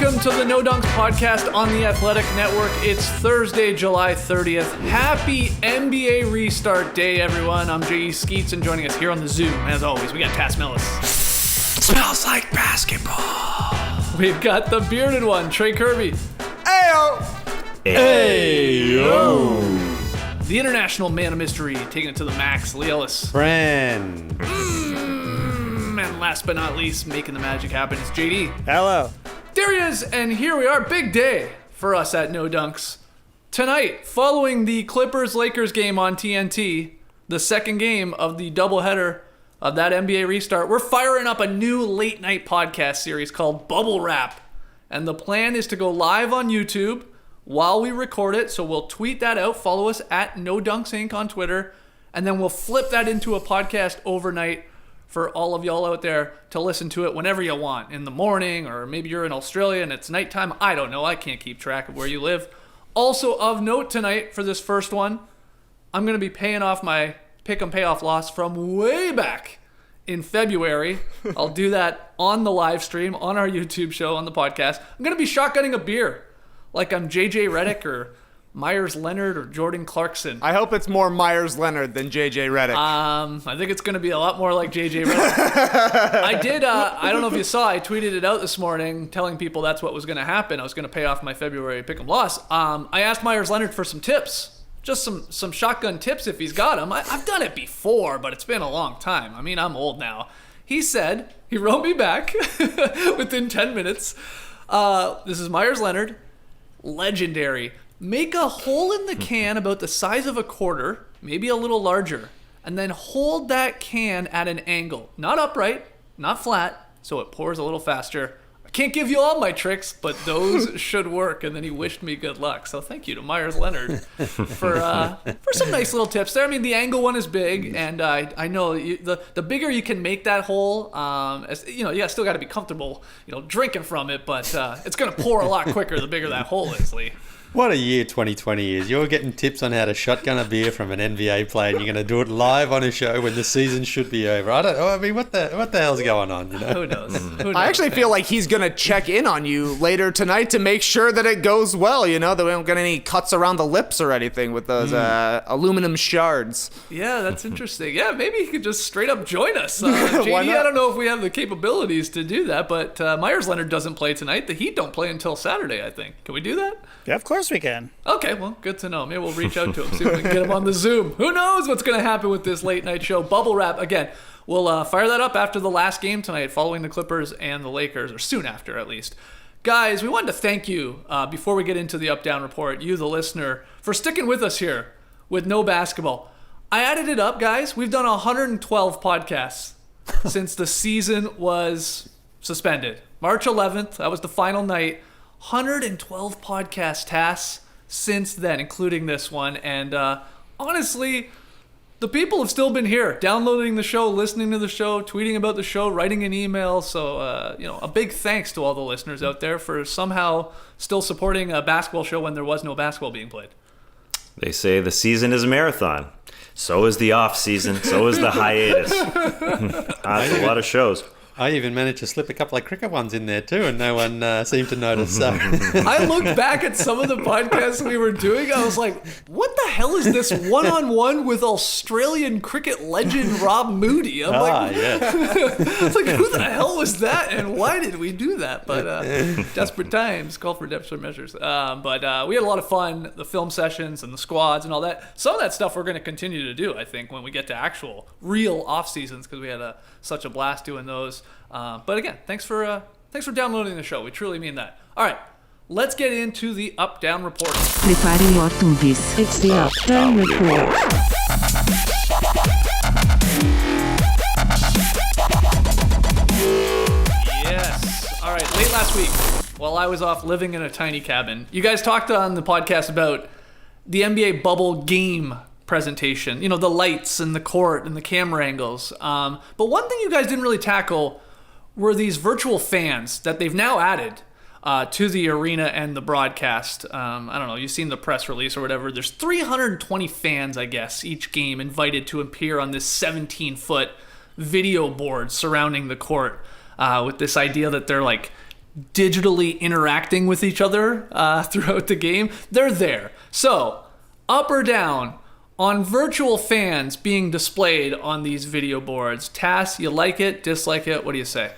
Welcome to the No Dunks podcast on the Athletic Network. It's Thursday, July 30th. Happy NBA restart day, everyone. I'm J.E. Skeets, and joining us here on the Zoom, as always, we got Tass Mellis. Smells like basketball. We've got the bearded one, Trey Kirby. Ayo! Ayo! The international man of mystery, taking it to the max, Lee Ellis. Friend. And last but not least, making the magic happen, it's JD. Hello. There he is, and here we are. Big day for us at No Dunks. Tonight, following the Clippers-Lakers game on TNT, the second game of the doubleheader of that NBA restart, we're firing up a new late-night podcast series called Bubble Wrap. And the plan is to go live on YouTube while we record it, so we'll tweet that out. Follow us at No Dunks Inc. on Twitter, and then we'll flip that into a podcast overnight for all of y'all out there to listen to it whenever you want, in the morning, or maybe you're in Australia and it's nighttime. I don't know. I can't keep track of where you live. Also of note tonight for this first one, I'm going to be paying off my pick and payoff loss from way back in February. I'll do that on the live stream, on our YouTube show, on the podcast. I'm going to be shotgunning a beer like I'm JJ Redick or Myers Leonard or Jordan Clarkson. I hope it's more Myers Leonard than JJ Redick. I think it's going to be a lot more like JJ Redick. I did, I don't know if you saw, I tweeted it out this morning telling people that's what was going to happen. I was going to pay off my February pick'em loss. I asked Myers Leonard for some tips, just some shotgun tips if he's got them. I've done it before, but it's been a long time. I mean, I'm old now. He said, he wrote me back within 10 minutes. This is Myers Leonard, legendary. Make a hole in the can about the size of a quarter, maybe a little larger, and then hold that can at an angle. Not upright, not flat, so it pours a little faster. I can't give you all my tricks, but those should work. And then he wished me good luck. So thank you to Myers Leonard for some nice little tips there. I mean, the angle one is big, and I know the bigger you can make that hole, still got to be comfortable, drinking from it, but it's going to pour a lot quicker the bigger that hole is, Lee. What a year 2020 is. You're getting tips on how to shotgun a beer from an NBA player, and you're going to do it live on a show when the season should be over. What the hell's going on, Who knows? I actually feel like he's going to check in on you later tonight to make sure that it goes well, that we don't get any cuts around the lips or anything with those aluminum shards. Yeah, that's interesting. Yeah, maybe he could just straight up join us. JD, I don't know if we have the capabilities to do that, but Myers Leonard doesn't play tonight. The Heat don't play until Saturday, I think. Can we do that? Yeah, of course we can. Okay, well, good to know. Maybe we'll reach out to him, see if we can get him on the Zoom. Who knows what's going to happen with this late night show. Bubble Wrap, again, we'll fire that up after the last game tonight, following the Clippers and the Lakers, or soon after at least. Guys, we wanted to thank you, before we get into the up-down report, you, the listener, for sticking with us here with No Basketball. I added it up, guys. We've done 112 podcasts since the season was suspended. March 11th, that was the final night. 112 podcast tasks since then, including this one. And honestly, the people have still been here, downloading the show, listening to the show, tweeting about the show, writing an email. So, a big thanks to all the listeners out there for somehow still supporting a basketball show when there was no basketball being played. They say the season is a marathon. So is the off-season. So is the hiatus. That's a lot of shows. I even managed to slip a couple of cricket ones in there too, and no one seemed to notice. So. I looked back at some of the podcasts we were doing. I was like, what the hell is this one-on-one with Australian cricket legend Rob Moody? I'm it's like, who the hell was that, and why did we do that? But desperate times call for desperate measures. But we had a lot of fun, the film sessions and the squads and all that. Some of that stuff we're going to continue to do, I think, when we get to actual real off-seasons, because we had such a blast doing those. But again, thanks for downloading the show. We truly mean that. All right, let's get into the up-down report. Preparem o tumbis. It's the up-down report. Yes. All right, late last week, while I was off living in a tiny cabin, you guys talked on the podcast about the NBA bubble game presentation, the lights and the court and the camera angles. But one thing you guys didn't really tackle were these virtual fans that they've now added to the arena and the broadcast. I don't know, you've seen the press release or whatever. There's 320 fans, I guess, each game invited to appear on this 17-foot video board surrounding the court with this idea that they're like digitally interacting with each other throughout the game, they're there. So, up or down on virtual fans being displayed on these video boards? Tass, you like it, dislike it? What do you say?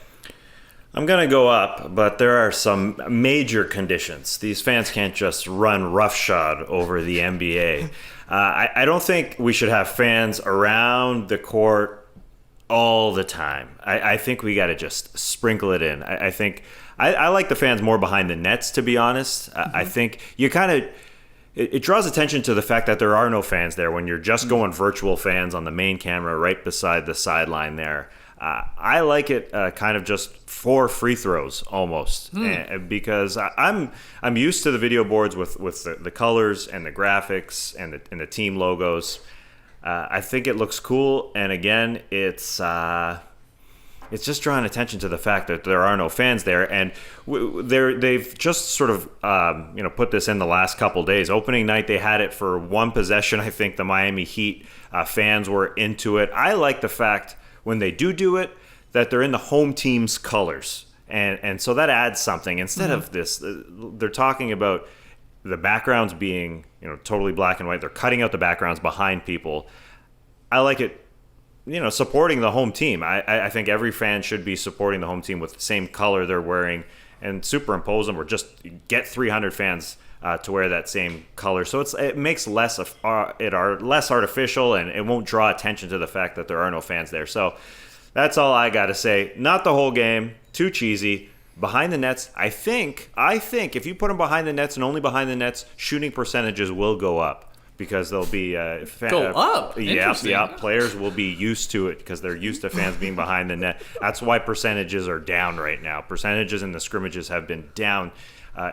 I'm going to go up, but there are some major conditions. These fans can't just run roughshod over the NBA. I don't think we should have fans around the court all the time. I think we got to just sprinkle it in. I think I like the fans more behind the nets, to be honest. I think you kind of... It draws attention to the fact that there are no fans there when you're just going virtual fans on the main camera right beside the sideline there. I like it kind of just for free throws almost, because I'm used to the video boards with the colors and the graphics and the team logos. I think it looks cool, and again, it's just drawing attention to the fact that there are no fans there, and they've just sort of put this in the last couple days. Opening night, they had it for one possession. I think the Miami Heat fans were into it. I like the fact when they do it that they're in the home team's colors, and so that adds something. Instead of this, they're talking about the backgrounds being totally black and white. They're cutting out the backgrounds behind people. I like it. Supporting the home team. I think every fan should be supporting the home team with the same color they're wearing and superimpose them, or just get 300 fans to wear that same color. So it makes less artificial, and it won't draw attention to the fact that there are no fans there. So that's all I got to say. Not the whole game. Too cheesy. Behind the nets, I think if you put them behind the nets and only behind the nets, shooting percentages will go up. Because they'll be go up. Yeah. Players will be used to it because they're used to fans being behind the net. That's why percentages are down right now. Percentages in the scrimmages have been down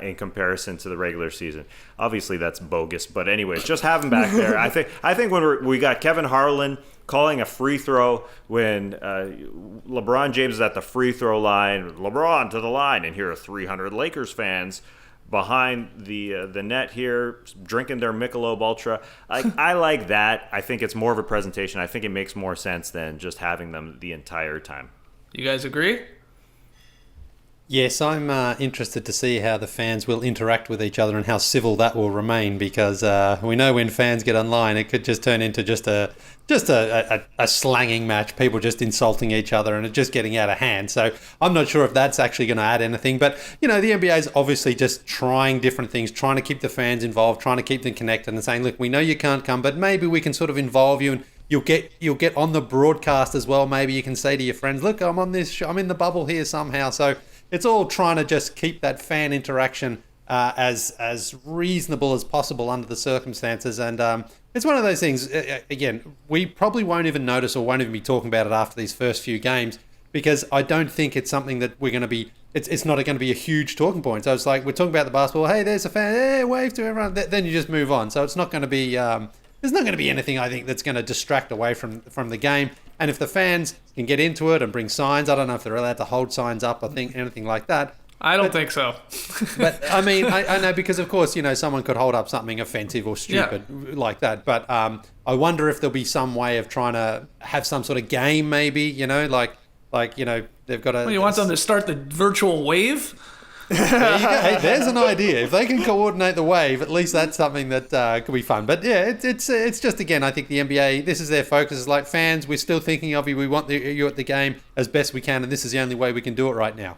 in comparison to the regular season. Obviously, that's bogus. But anyways, just have them back there. I think when we got Kevin Harlan calling a free throw when LeBron James is at the free throw line, LeBron to the line, and here are 300 Lakers fans behind the net here, drinking their Michelob Ultra. I like that. I think it's more of a presentation. I think it makes more sense than just having them the entire time. You guys agree? Yes, I'm interested to see how the fans will interact with each other and how civil that will remain, because we know when fans get online, it could just turn into just a slanging match, people just insulting each other and it just getting out of hand. So I'm not sure if that's actually going to add anything. But, the NBA is obviously just trying different things, trying to keep the fans involved, trying to keep them connected and saying, look, we know you can't come, but maybe we can sort of involve you, and you'll get on the broadcast as well. Maybe you can say to your friends, look, I'm on this show, I'm in the bubble here somehow. So it's all trying to just keep that fan interaction as reasonable as possible under the circumstances. And it's one of those things, again, we probably won't even notice or won't even be talking about it after these first few games, because I don't think it's something that we're going to be, it's not going to be a huge talking point. So it's like, we're talking about the basketball, hey, there's a fan, hey, wave to everyone, then you just move on. So it's not going to be, there's not going to be anything, I think, that's going to distract away from the game. And if the fans can get into it and bring signs, I don't know if they're allowed to hold signs up, I think, anything like that. I don't think so. But, I mean, I know, because, of course, someone could hold up something offensive or stupid like that. But I wonder if there'll be some way of trying to have some sort of game, maybe, like they've got a... Well, you want them to start the virtual wave? There you go. Hey, there's an idea. If they can coordinate the wave, at least that's something that could be fun. But yeah, it's just, again, I think the NBA, this is their focus. Is like, fans, we're still thinking of you. We want you at the game as best we can, and this is the only way we can do it right now.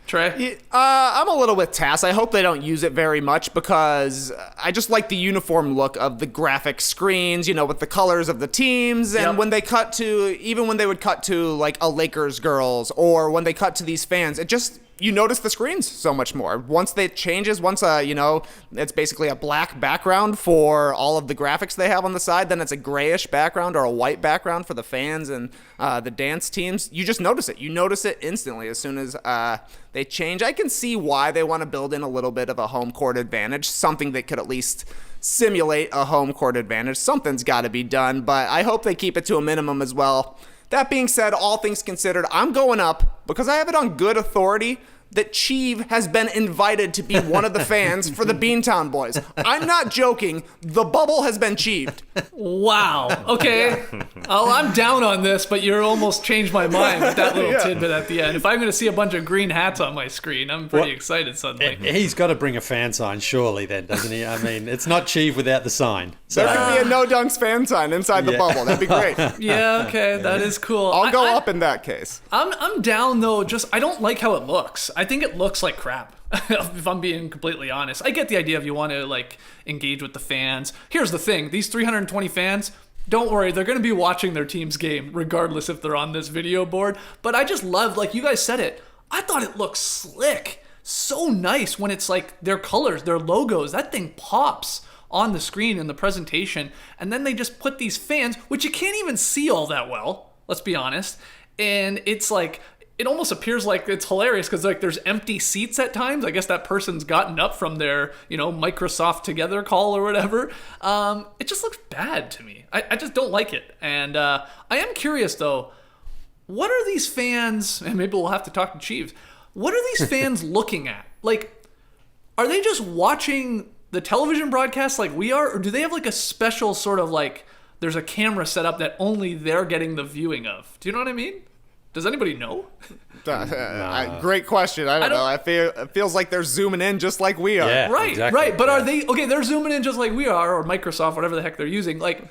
Trey? I'm a little with Tass. I hope they don't use it very much, because I just like the uniform look of the graphic screens, with the colors of the teams. And when they cut to, even when they would cut to like a Lakers girls, or when they cut to these fans, it just, you notice the screens so much more. Once it changes, it's basically a black background for all of the graphics they have on the side, then it's a grayish background or a white background for the fans and the dance teams. You just notice it. You notice it instantly as soon as they change. I can see why they want to build in a little bit of a home court advantage, something that could at least simulate a home court advantage. Something's got to be done, but I hope they keep it to a minimum as well. That being said, all things considered, I'm going up because I have it on good authority that Cheeve has been invited to be one of the fans for the Beantown Boys. I'm not joking. The bubble has been cheeved. Wow. Okay. Oh, I'm down on this, but you almost changed my mind with that little tidbit at the end. If I'm going to see a bunch of green hats on my screen, I'm pretty excited suddenly. He's got to bring a fan sign, surely, then, doesn't he? I mean, it's not Cheeve without the sign. So there could be a No Dunks fan sign inside the bubble. That'd be great. Yeah, okay. That is cool. I'll go up in that case. I'm down, though. Just, I don't like how it looks. I think it looks like crap, if I'm being completely honest. I get the idea if you want to, like, engage with the fans. Here's the thing. These 320 fans, don't worry. They're going to be watching their team's game, regardless if they're on this video board. But I just love, like you guys said it, I thought it looked slick. So nice when it's, like, their colors, their logos. That thing pops on the screen in the presentation. And then they just put these fans, which you can't even see all that well, let's be honest. And it's like... It almost appears like it's hilarious because like there's empty seats at times. I guess that person's gotten up from their, Microsoft Together call or whatever. It just looks bad to me. I just don't like it. And I am curious though, what are these fans, and maybe we'll have to talk to Chiefs, what are these fans looking at? Like, are they just watching the television broadcast like we are? Or do they have like a special sort of like, there's a camera set up that only they're getting the viewing of? Do you know what I mean? Does anybody know? Great question. I don't know. It feels like they're zooming in just like we are. Yeah, right, exactly. right. But are they, they're zooming in just like we are, or Microsoft, whatever the heck they're using. Like,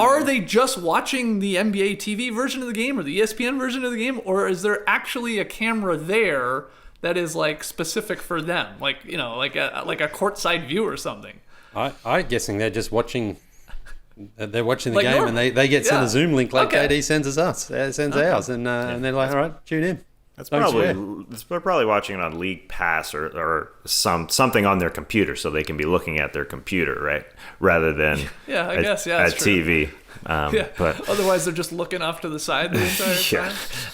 are they just watching the NBA TV version of the game or the ESPN version of the game? Or is there actually a camera there that is like specific for them? Like, like a courtside view or something. I'm guessing they're just watching... They're watching the like game normal. and they get sent a Zoom link like Okay. KD sends us. Sends ours. And they're like, all right, tune in. They're probably watching it on League Pass or something on their computer, so they can be looking at their computer, right, rather than I guess at that's true. TV. But otherwise, they're just looking off to the side the entire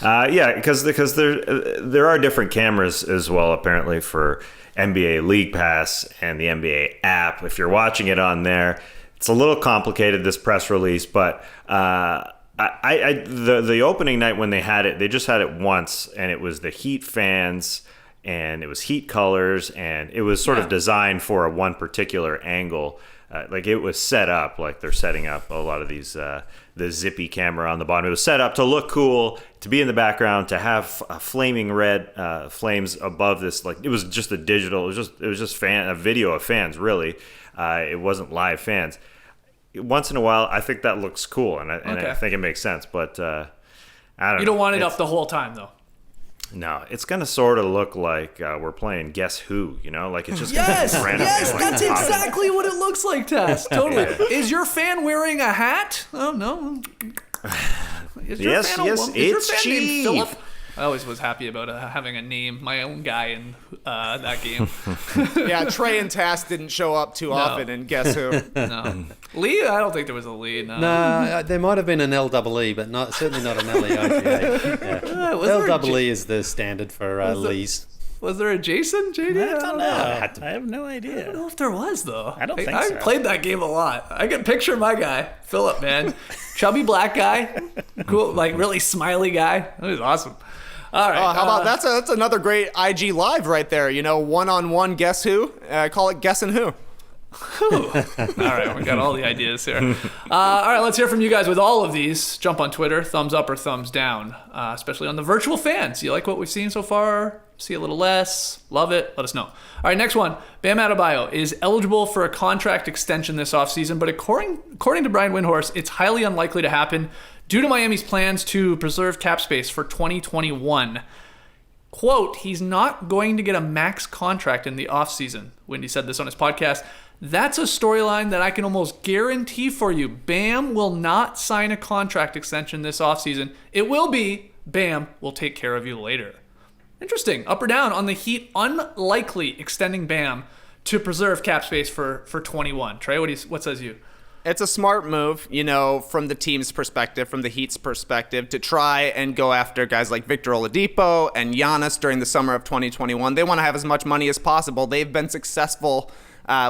time. Because there are different cameras as well, apparently, for NBA League Pass and the NBA app. If you're watching it on there, it's a little complicated, this press release, but the opening night when they had it, they just had it once, and it was the Heat fans, and it was Heat colors, and it was sort of designed for one particular angle. Like it was set up, like they're setting up a lot of these, the zippy camera on the bottom. It was set up to look cool, to be in the background, to have flaming red flames above this. Like it was just a digital, it was just a video of fans, really. It wasn't live fans. Once in a while, I think that looks cool, and I think it makes sense. But I don't know. You don't want it up the whole time, though. No, it's gonna sort of look like we're playing Guess Who, like it's just Yes, random. that's exactly what it looks like, Tess. Totally. Is your fan wearing a hat? Oh no. Is your Yes, fan yes, Is your it's fan named Chief. Philip? I always was happy about having a name, my own guy in that game. Yeah, Trey and Tass didn't show up too often, and guess who? No. Lee? I don't think there was a Lee. No, there might have been an LEE, but certainly not an LEIGA. Yeah. LEE is the standard for Lees. Was there a Jason, JD? I don't know. I have no idea. I don't know if there was, though. I don't think so. I played that game a lot. I can picture my guy, Philip, man. Chubby black guy. Cool, like really smiley guy. That was awesome. All right. How about that's another great IG Live right there. One-on-one guess who? Call it guessing who. All right, we got all the ideas here. All right, let's hear from you guys with all of these. Jump on Twitter, thumbs up or thumbs down, especially on the virtual fans. You like what we've seen so far? See a little less? Love it? Let us know. All right, next one. Bam Adebayo is eligible for a contract extension this offseason, but according to Brian Windhorst, it's highly unlikely to happen due to Miami's plans to preserve cap space for 2021. Quote, he's not going to get a max contract in the offseason. Wendy said this on his podcast. That's a storyline that I can almost guarantee for you. Bam will not sign a contract extension this offseason. It will be, Bam will take care of you later. Interesting. Up or down on the Heat unlikely extending Bam to preserve cap space for 21. Trey, what says you? It's a smart move, from the team's perspective, from the Heat's perspective, to try and go after guys like Victor Oladipo and Giannis during the summer of 2021. They want to have as much money as possible. They've been successful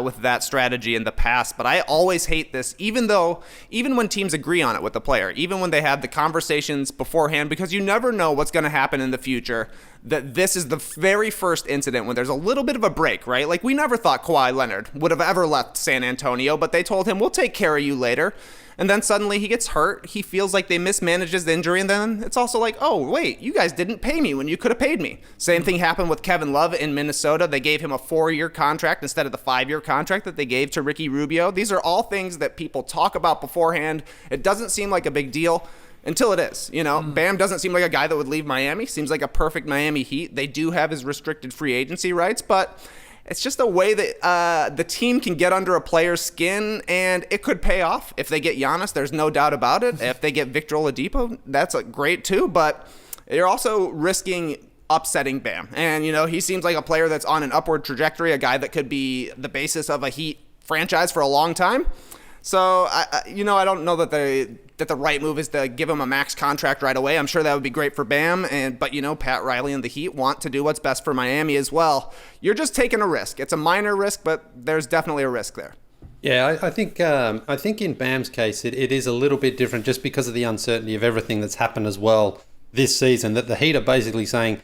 with that strategy in the past. But I always hate this, even when teams agree on it with the player, even when they have the conversations beforehand, because you never know what's going to happen in the future, that this is the very first incident when there's a little bit of a break, right? Like, we never thought Kawhi Leonard would have ever left San Antonio, but they told him, we'll take care of you later. And then suddenly he gets hurt. He feels like they mismanaged his injury. And then it's also like, oh, wait, you guys didn't pay me when you could have paid me. Same thing happened with Kevin Love in Minnesota. They gave him a 4-year contract instead of the 5-year contract that they gave to Ricky Rubio. These are all things that people talk about beforehand. It doesn't seem like a big deal until it is. Bam doesn't seem like a guy that would leave Miami. Seems like a perfect Miami Heat. They do have his restricted free agency rights, but it's just a way that the team can get under a player's skin, and it could pay off. If they get Giannis, there's no doubt about it. If they get Victor Oladipo, that's great too, but you're also risking upsetting Bam. And, he seems like a player that's on an upward trajectory, a guy that could be the basis of a Heat franchise for a long time. So, I don't know that the right move is to give him a max contract right away. I'm sure that would be great for Bam, but Pat Riley and the Heat want to do what's best for Miami as well. You're just taking a risk. It's a minor risk, but there's definitely a risk there. Yeah, I think in Bam's case, it is a little bit different just because of the uncertainty of everything that's happened as well this season, that the Heat are basically saying,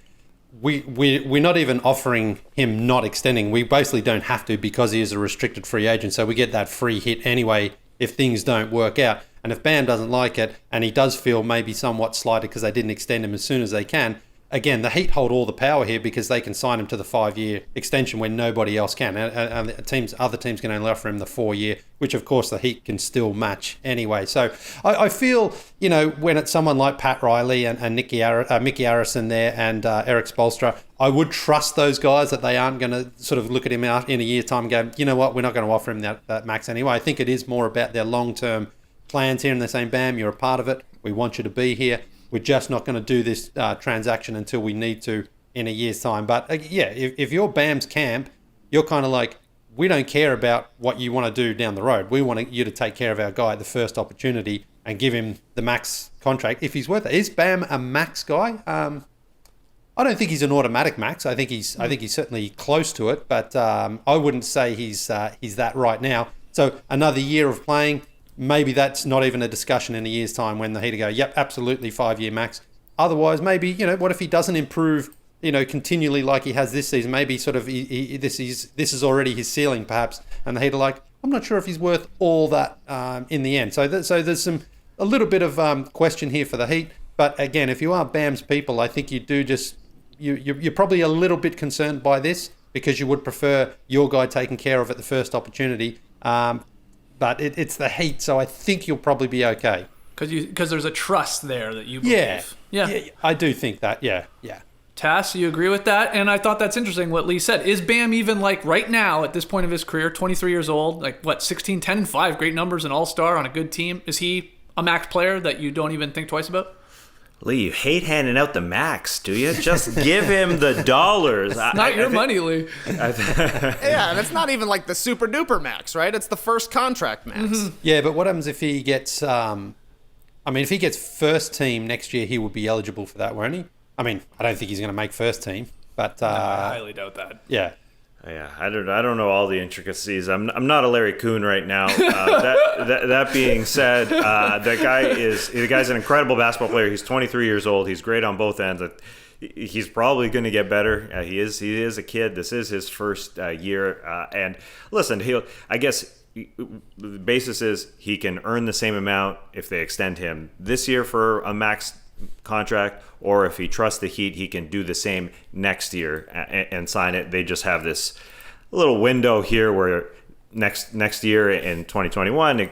we're not even offering him not extending. We basically don't have to because he is a restricted free agent. So we get that free hit anyway if things don't work out. And if Bam doesn't like it and he does feel maybe somewhat slighted because they didn't extend him as soon as they can, again, the Heat hold all the power here because they can sign him to the 5-year extension when nobody else can. And other teams can only offer him the 4-year, which of course the Heat can still match anyway. So I feel, when it's someone like Pat Riley and Mickey Arison there and Eric Spoelstra, I would trust those guys that they aren't going to sort of look at him out in a year's time and go, you know what, we're not going to offer him that max anyway. I think it is more about their long-term plans here, and they're saying, Bam, you're a part of it. We want you to be here. We're just not going to do this transaction until we need to in a year's time. But if you're Bam's camp, you're kind of like, we don't care about what you want to do down the road. We want you to take care of our guy at the first opportunity and give him the max contract if he's worth it. Is Bam a max guy? I don't think he's an automatic max. I think he's certainly close to it, but I wouldn't say he's that right now. So another year of playing. Maybe that's not even a discussion in a year's time when the Heat go, yep, absolutely 5-year max. Otherwise, maybe, what if he doesn't improve, continually like he has this season? Maybe sort of this is already his ceiling, perhaps. And the Heat are like, I'm not sure if he's worth all that in the end. So there's a little bit of question here for the Heat. But again, if you are Bam's people, I think you do you're probably a little bit concerned by this because you would prefer your guy taken care of at the first opportunity. But it's the Heat, so I think you'll probably be okay. Because there's a trust there that you believe. Yeah, I do think that, yeah. Tass, you agree with that? And I thought that's interesting what Lee said. Is Bam even, like, right now, at this point of his career, 23 years old, 16, 10, and 5, great numbers, an all-star on a good team. Is he a max player that you don't even think twice about? Lee, you hate handing out the max, do you? Just give him the dollars. It's not your money, Lee. Yeah, and it's not even like the super duper max, right? It's the first contract max. Mm-hmm. Yeah, but what happens if he gets? If he gets first team next year, he would be eligible for that, won't he? I don't think he's going to make first team, but no, I highly doubt that. Yeah. Yeah, I don't know all the intricacies. I'm not a Larry Kuhn right now. That being said, the guy's an incredible basketball player. He's 23 years old. He's great on both ends. He's probably going to get better. He is a kid. This is his first year. And listen, I guess the basis is he can earn the same amount if they extend him this year for a max contract, or if he trusts the Heat, he can do the same next year and sign it. They just have this little window here where next year in 2021,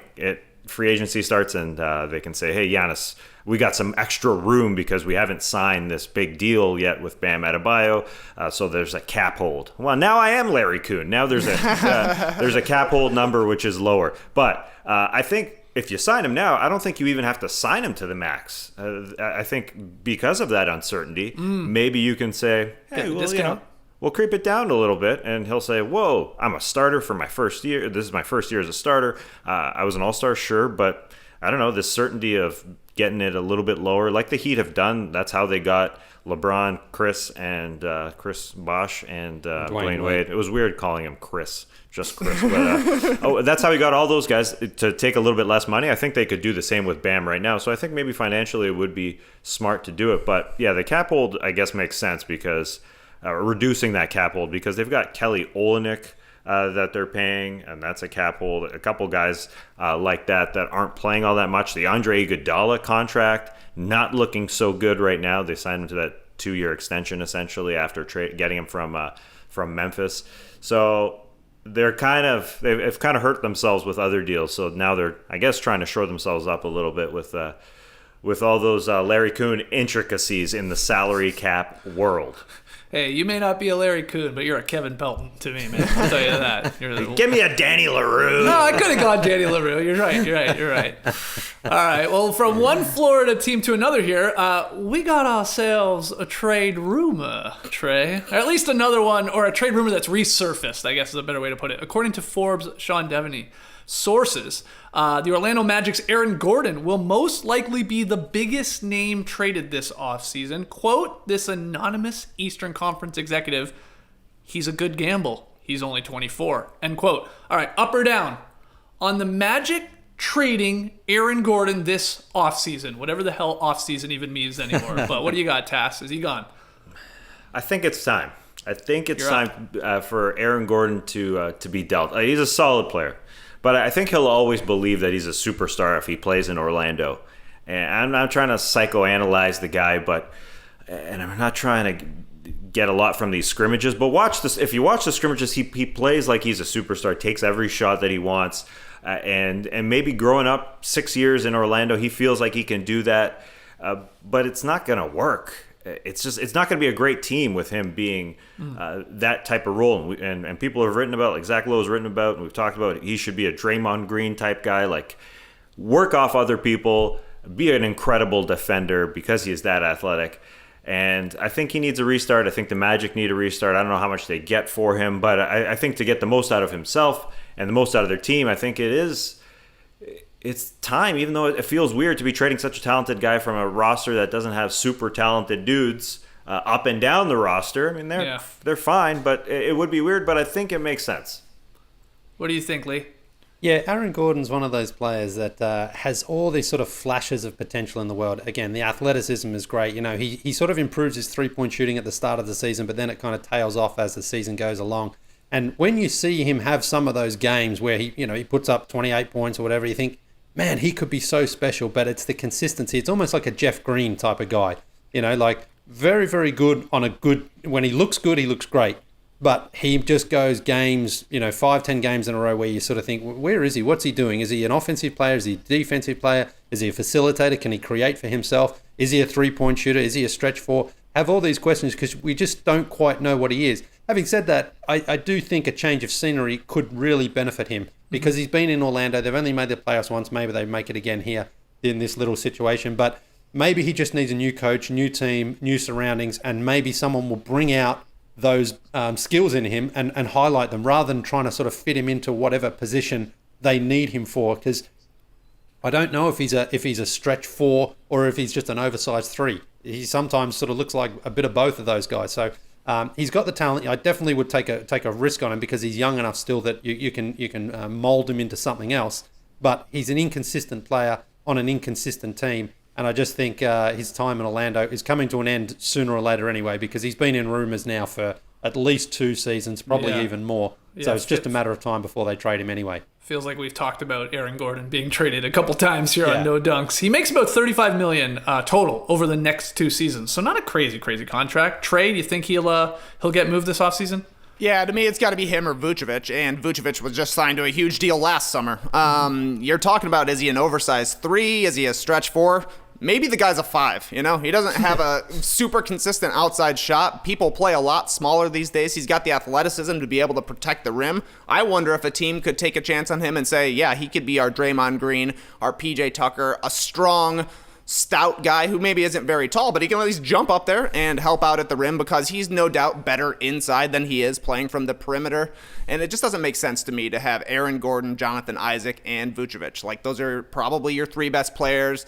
free agency starts, and they can say, hey, Giannis, we got some extra room because we haven't signed this big deal yet with Bam Adebayo, so there's a cap hold. Well, now I am Larry Kuhn. Now there's a cap hold number which is lower. But I think if you sign him now, I don't think you even have to sign him to the max. I think because of that uncertainty, maybe you can say, hey, well, we'll creep it down a little bit. And he'll say, whoa, I'm a starter for my first year. This is my first year as a starter. I was an all-star, sure, but I don't know, this certainty of getting it a little bit lower, like the Heat have done. That's how they got LeBron, Chris Bosh, and Dwayne Wade. It was weird calling him Chris, just Chris. But that's how we got all those guys to take a little bit less money. I think they could do the same with Bam right now. So I think maybe financially it would be smart to do it. But yeah, the cap hold, I guess, makes sense because reducing that cap hold, because they've got Kelly Olynyk that they're paying, and that's a cap hold. A couple guys like that aren't playing all that much. The Andre Iguodala contract, not looking so good right now. They signed him to that 2-year extension essentially after getting him from Memphis. So they've kind of hurt themselves with other deals. So now they're, I guess, trying to shore themselves up a little bit with all those Larry Coon intricacies in the salary cap world. Hey, you may not be a Larry Coon, but you're a Kevin Pelton to me, man. I'll tell you that. Give me a Danny LaRue. No, I could have gone Danny LaRue. You're right. All right, well, from one Florida team to another here, we got ourselves a trade rumor, Trey. Or at least another one, or a trade rumor that's resurfaced, I guess is a better way to put it. According to Forbes' Sean Devaney, sources, the Orlando Magic's Aaron Gordon will most likely be the biggest name traded this offseason. Quote, this anonymous Eastern Conference executive, he's a good gamble. He's only 24. End quote. All right, up or down on the Magic trading Aaron Gordon this offseason, whatever the hell offseason even means anymore. But what do you got, Tass? Is he gone? I think it's time. Time for Aaron Gordon to be dealt. He's a solid player. But I think he'll always believe that he's a superstar if he plays in Orlando. And I'm not trying to psychoanalyze the guy, and I'm not trying to get a lot from these scrimmages. But watch this. If you watch the scrimmages, he plays like he's a superstar, takes every shot that he wants. And maybe growing up 6 years in Orlando, he feels like he can do that. But it's not going to work. It's not going to be a great team with him being that type of role. And people have written about, like Zach Lowe has written about, and we've talked about, he should be a Draymond Green type guy, like work off other people, be an incredible defender because he is that athletic. And I think he needs a restart. I think the Magic need a restart. I don't know how much they get for him, but I think to get the most out of himself and the most out of their team, I think it's time, even though it feels weird to be trading such a talented guy from a roster that doesn't have super talented dudes up and down the roster. I mean, they're fine, but it would be weird, but I think it makes sense. What do you think, Lee? Yeah, Aaron Gordon's one of those players that has all these sort of flashes of potential in the world. Again, the athleticism is great. You know, he sort of improves his three-point shooting at the start of the season, but then it kind of tails off as the season goes along. And when you see him have some of those games where he puts up 28 points or whatever, you think, man, he could be so special, but it's the consistency. It's almost like a Jeff Green type of guy. Like very, very good when he looks good, he looks great. But he just goes games, 5-10 games in a row where you sort of think, where is he? What's he doing? Is he an offensive player? Is he a defensive player? Is he a facilitator? Can he create for himself? Is he a three-point shooter? Is he a stretch four? Have all these questions because we just don't quite know what he is. Having said that, I do think a change of scenery could really benefit him because he's been in Orlando. They've only made the playoffs once. Maybe they make it again here in this little situation. But maybe he just needs a new coach, new team, new surroundings, and maybe someone will bring out those skills in him and highlight them rather than trying to sort of fit him into whatever position they need him for. Because I don't know if he's a stretch four or if he's just an oversized three. He sometimes sort of looks like a bit of both of those guys. So he's got the talent. I definitely would take a risk on him because he's young enough still that you can mold him into something else. But he's an inconsistent player on an inconsistent team. And I just think his time in Orlando is coming to an end sooner or later anyway, because he's been in rumours now for at least 2 seasons, probably even more. So it's just a matter of time before they trade him anyway. Feels like we've talked about Aaron Gordon being traded a couple times here on No Dunks. He makes about $35 million total over the next 2 seasons. So not a crazy contract. Trey, do you think he'll get moved this offseason? Yeah, to me, it's got to be him or Vucevic, and Vucevic was just signed to a huge deal last summer. You're talking about, is he an oversized 3? Is he a stretch 4? Maybe the guy's a 5, He doesn't have a super consistent outside shot. People play a lot smaller these days. He's got the athleticism to be able to protect the rim. I wonder if a team could take a chance on him and say, yeah, he could be our Draymond Green, our PJ Tucker, a strong, stout guy who maybe isn't very tall, but he can at least jump up there and help out at the rim because he's no doubt better inside than he is playing from the perimeter. And it just doesn't make sense to me to have Aaron Gordon, Jonathan Isaac, and Vucevic. Like, those are probably your 3 best players.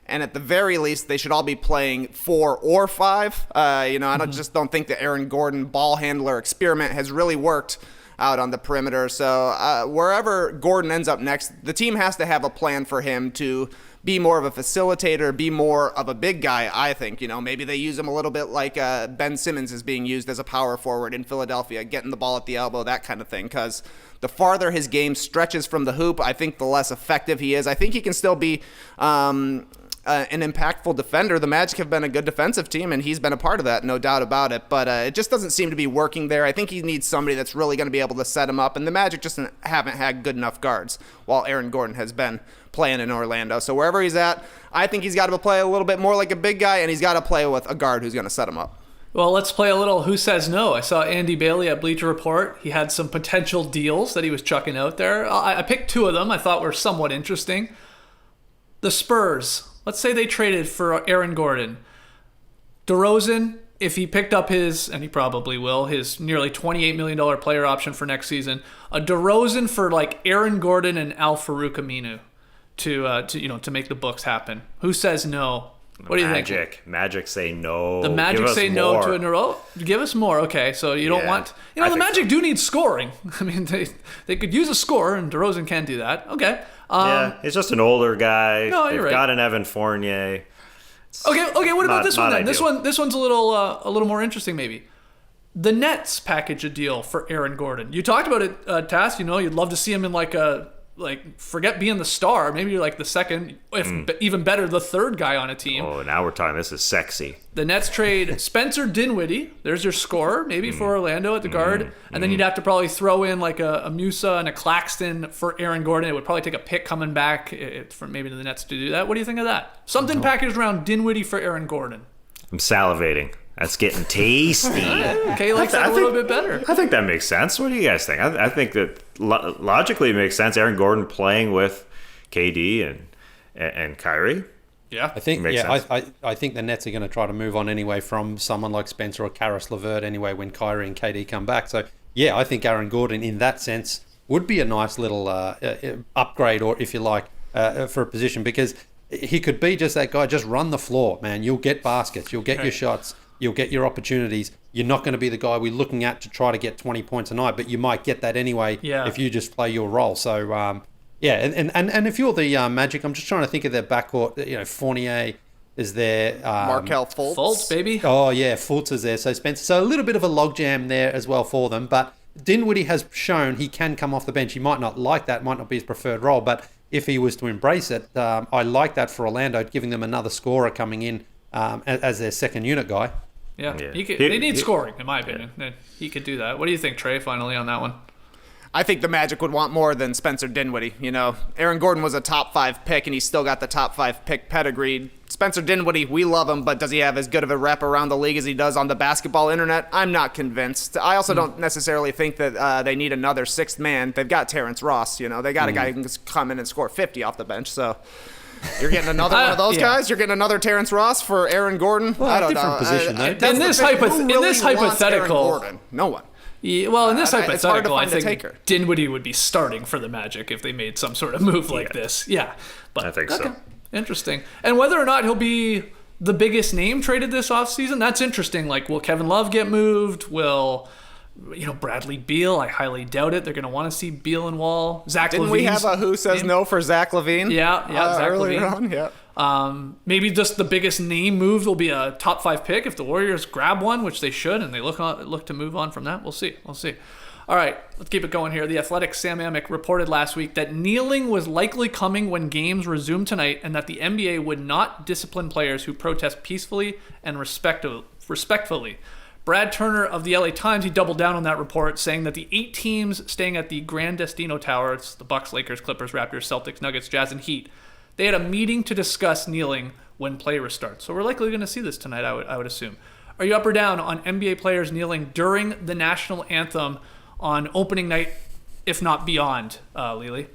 And at the very least, they should all be playing 4 or 5. I just don't think the Aaron Gordon ball handler experiment has really worked out on the perimeter. So wherever Gordon ends up next, the team has to have a plan for him to be more of a facilitator, be more of a big guy, I think. Maybe they use him a little bit like Ben Simmons is being used as a power forward in Philadelphia, getting the ball at the elbow, that kind of thing. Because the farther his game stretches from the hoop, I think the less effective he is. I think he can still be an impactful defender. The Magic have been a good defensive team, and he's been a part of that, no doubt about it. But it just doesn't seem to be working there. I think he needs somebody that's really going to be able to set him up, and the Magic just haven't had good enough guards while Aaron Gordon has been playing in Orlando. So wherever he's at, I think he's got to play a little bit more like a big guy, and he's got to play with a guard who's going to set him up. Well, let's play a little Who Says No. I saw Andy Bailey at Bleacher Report. He had some potential deals that he was chucking out there. I picked 2 of them I thought were somewhat interesting. The Spurs. Let's say they traded for Aaron Gordon. DeRozan, if he picked up and he probably will, his nearly $28 million player option for next season, a DeRozan for like Aaron Gordon and Al Farouk Aminu to make the books happen. Who says no? What do you think? Magic say no. The Magic say no to a row? Give us more. Okay, so you don't want... the Magic do need scoring. I mean, they could use a scorer, and DeRozan can do that. Okay. He's just an older guy. No, you're right. Got an Evan Fournier. Okay, what about this one then? Ideal. This one's a little more interesting maybe. The Nets package a deal for Aaron Gordon. You talked about it, Tass. You'd love to see him in forget being the star. Maybe you're like the second, even better, the third guy on a team. Oh, now we're talking. This is sexy. The Nets trade Spencer Dinwiddie. There's your scorer, maybe for Orlando at the guard. And then you'd have to probably throw in like a Musa and a Claxton for Aaron Gordon. It would probably take a pick coming back for maybe the Nets to do that. What do you think of that? Something packaged around Dinwiddie for Aaron Gordon. I'm salivating. That's getting tasty. Kay likes that a little bit better. I think that makes sense. What do you guys think? I think that logically it makes sense. Aaron Gordon playing with KD and Kyrie. Yeah, I think makes sense. I think the Nets are going to try to move on anyway from someone like Spencer or Karis LeVert anyway when Kyrie and KD come back. So yeah, I think Aaron Gordon in that sense would be a nice little upgrade, or if you like, for a position, because he could be just that guy. Just run the floor, man. You'll get baskets. You'll get your shots. You'll get your opportunities. You're not going to be the guy we're looking at to try to get 20 points a night, but you might get that anyway if you just play your role. So, and if you're the Magic, I'm just trying to think of their backcourt. Fournier is there. Markelle Fultz. Fultz, baby. Oh, yeah, Fultz is there. So Spencer. So a little bit of a logjam there as well for them. But Dinwiddie has shown he can come off the bench. He might not like that, might not be his preferred role, but if he was to embrace it, I like that for Orlando, giving them another scorer coming in as their second unit guy. Yeah. They need scoring, in my opinion. Yeah. He could do that. What do you think, Trey, finally, on that one? I think the Magic would want more than Spencer Dinwiddie. Aaron Gordon was a top 5 pick, and he's still got the top 5 pick pedigree. Spencer Dinwiddie, we love him, but does he have as good of a rep around the league as he does on the basketball internet? I'm not convinced. I also don't necessarily think that they need another 6th man. They've got Terrence Ross. They got a guy who can just come in and score 50 off the bench, so... You're getting another one of those guys? You're getting another Terrence Ross for Aaron Gordon? Well, I don't different know. Position, though. In this hypothetical... No one. Yeah, well, in this hypothetical, I think taker. Dinwiddie would be starting for the Magic if they made some sort of move like this. Yeah. But, I think so. Interesting. And whether or not he'll be the biggest name traded this offseason, that's interesting. Like, will Kevin Love get moved? Will... Bradley Beal, I highly doubt it. They're going to want to see Beal and Wall. Zach LaVine. Didn't we have a Who Says No for Zach LaVine? Yeah, Zach earlier LaVine. on, yeah. Maybe just the biggest name move will be a top 5 pick if the Warriors grab one, which they should, and they look to move on from that. We'll see. All right, let's keep it going here. The Athletic's Sam Amick reported last week that kneeling was likely coming when games resumed tonight, and that the NBA would not discipline players who protest peacefully and respectfully. Brad Turner of the LA Times, he doubled down on that report, saying that the 8 teams staying at the Grand Destino Tower, it's the Bucks, Lakers, Clippers, Raptors, Celtics, Nuggets, Jazz, and Heat, they had a meeting to discuss kneeling when play restarts. So we're likely going to see this tonight, I would assume. Are you up or down on NBA players kneeling during the National Anthem on opening night, if not beyond, Lily?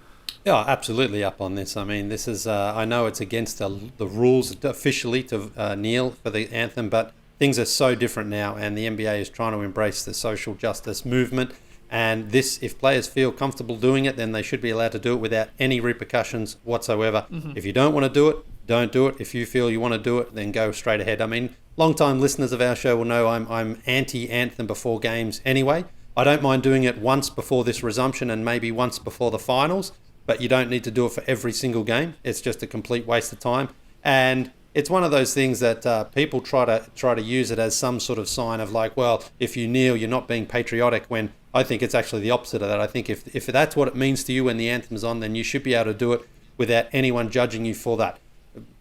Yeah, absolutely up on this. I mean, this is, I know it's against the rules officially to kneel for the anthem, but things are so different now, and the NBA is trying to embrace the social justice movement. And this, if players feel comfortable doing it, then they should be allowed to do it without any repercussions whatsoever. Mm-hmm. If you don't want to do it, don't do it. If you feel you want to do it, then go straight ahead. I mean, long-time listeners of our show will know I'm anti-anthem before games anyway. I don't mind doing it once before this resumption and maybe once before the finals, but you don't need to do it for every single game. It's just a complete waste of time. And it's one of those things that people try to use it as some sort of sign of like, well, if you kneel, you're not being patriotic, when I think it's actually the opposite of that. I think if that's what it means to you when the anthem's on, then you should be able to do it without anyone judging you for that.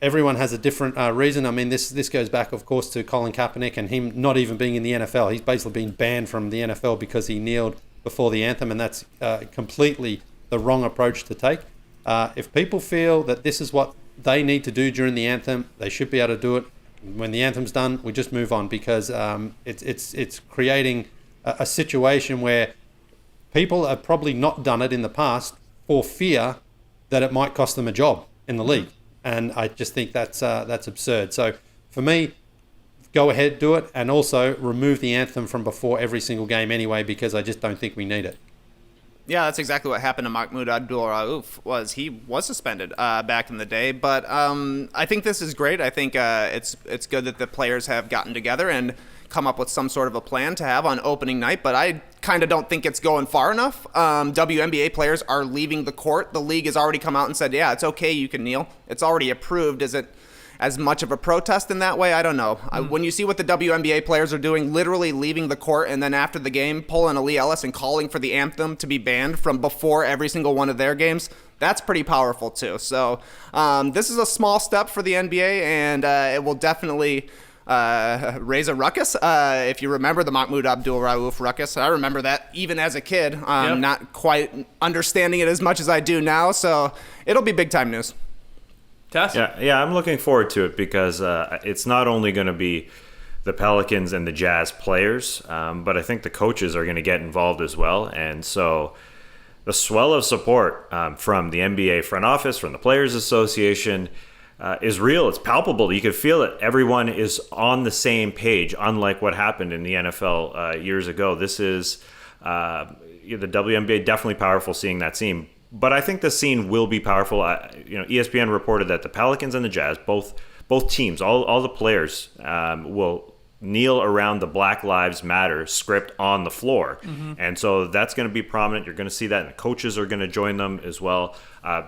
Everyone has a different reason. I mean, this goes back, of course, to Colin Kaepernick and him not even being in the NFL. He's basically been banned from the NFL because he kneeled before the anthem, and that's completely the wrong approach to take. If people feel that this is what they need to do during the anthem, they should be able to do it. When the anthem's done, we just move on, because it's creating a situation where people have probably not done it in the past for fear that it might cost them a job in the league. And I just think that's absurd. So for me, go ahead, do it, and also remove the anthem from before every single game anyway, because I just don't think we need it. Yeah, that's exactly what happened to Mahmoud Abdul-Rauf. He was suspended back in the day, but I think this is great. I think it's good that the players have gotten together and come up with some sort of a plan to have on opening night, but I kind of don't think it's going far enough. WNBA players are leaving the court. The league has already come out and said, yeah, it's okay, you can kneel. It's already approved. Is it as much of a protest in that way? I don't know. When you see what the WNBA players are doing, literally leaving the court and then after the game, pulling a Lee Ellis and calling for the anthem to be banned from before every single one of their games, that's pretty powerful too. So this is a small step for the NBA, and it will definitely raise a ruckus. If you remember the Mahmoud Abdul-Rauf ruckus, I remember that even as a kid, not quite understanding it as much as I do now. So it'll be big time news. Tess? Yeah, I'm looking forward to it, because it's not only going to be the Pelicans and the Jazz players, but I think the coaches are going to get involved as well. And so the swell of support from the NBA front office, from the Players Association, is real. It's palpable. You can feel it. Everyone is on the same page, unlike what happened in the NFL years ago. This is the WNBA, definitely powerful seeing that scene. But I think the scene will be powerful. ESPN reported that the Pelicans and the Jazz, both teams, all the players will kneel around the Black Lives Matter script on the floor. Mm-hmm. And so that's going to be prominent. You're going to see that, and the coaches are going to join them as well.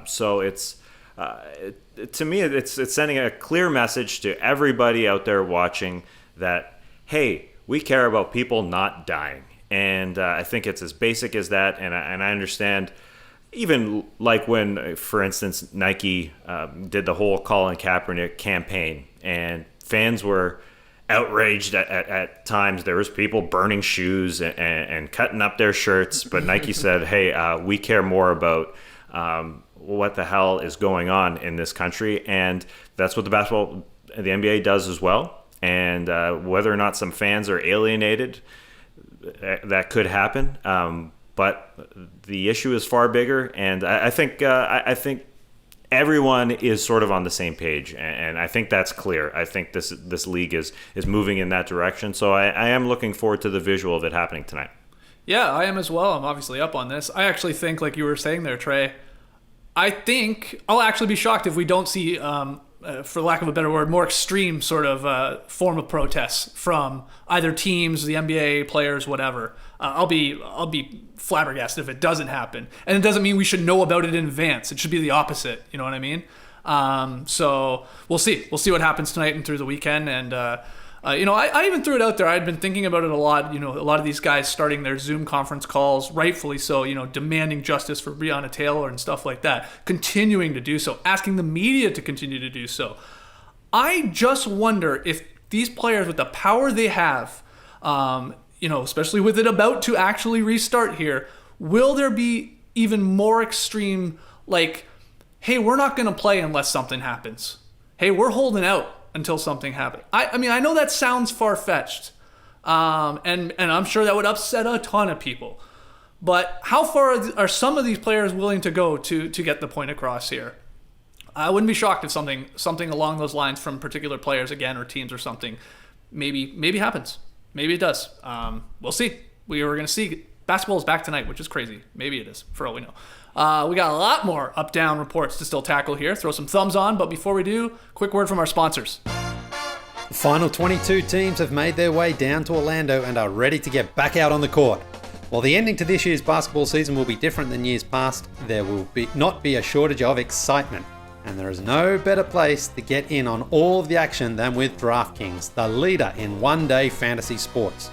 So it's to me, it's sending a clear message to everybody out there watching that, hey, we care about people not dying. And I think it's as basic as that. And I understand, even like when, for instance, Nike did the whole Colin Kaepernick campaign, and fans were outraged at times. There was people burning shoes and cutting up their shirts. But Nike said, hey, we care more about what the hell is going on in this country. And that's what the NBA does as well. And whether or not some fans are alienated, that could happen. But the issue is far bigger. And I think everyone is sort of on the same page. And I think that's clear. I think this league is moving in that direction. So I am looking forward to the visual of it happening tonight. Yeah, I am as well. I'm obviously up on this. I actually think, like you were saying there, Trey, I think I'll actually be shocked if we don't see, for lack of a better word, more extreme sort of form of protests from either teams, the NBA players, whatever. I'll be flabbergasted if it doesn't happen, and it doesn't mean we should know about it in advance. It should be the opposite. You know what I mean? So we'll see. We'll see what happens tonight and through the weekend. And I even threw it out there. I'd been thinking about it a lot. A lot of these guys starting their Zoom conference calls, rightfully so, demanding justice for Breonna Taylor and stuff like that, continuing to do so, asking the media to continue to do so. I just wonder if these players, with the power they have, especially with it about to actually restart here, will there be even more extreme, like, hey, we're not going to play unless something happens. Hey, we're holding out until something happens. I mean, I know that sounds far-fetched, and I'm sure that would upset a ton of people. But how far are some of these players willing to go to get the point across here? I wouldn't be shocked if something along those lines from particular players again, or teams or something maybe happens. Maybe it does. We'll see. We are going to see Basketball is back tonight, which is crazy. Maybe it is, for all we know. We got a lot more up-down reports to still tackle here. Throw some thumbs on, but before we do, quick word from our sponsors. The final 22 teams have made their way down to Orlando and are ready to get back out on the court. While the ending to this year's basketball season will be different than years past, there will not be a shortage of excitement. And there is no better place to get in on all of the action than with DraftKings, the leader in one-day fantasy sports.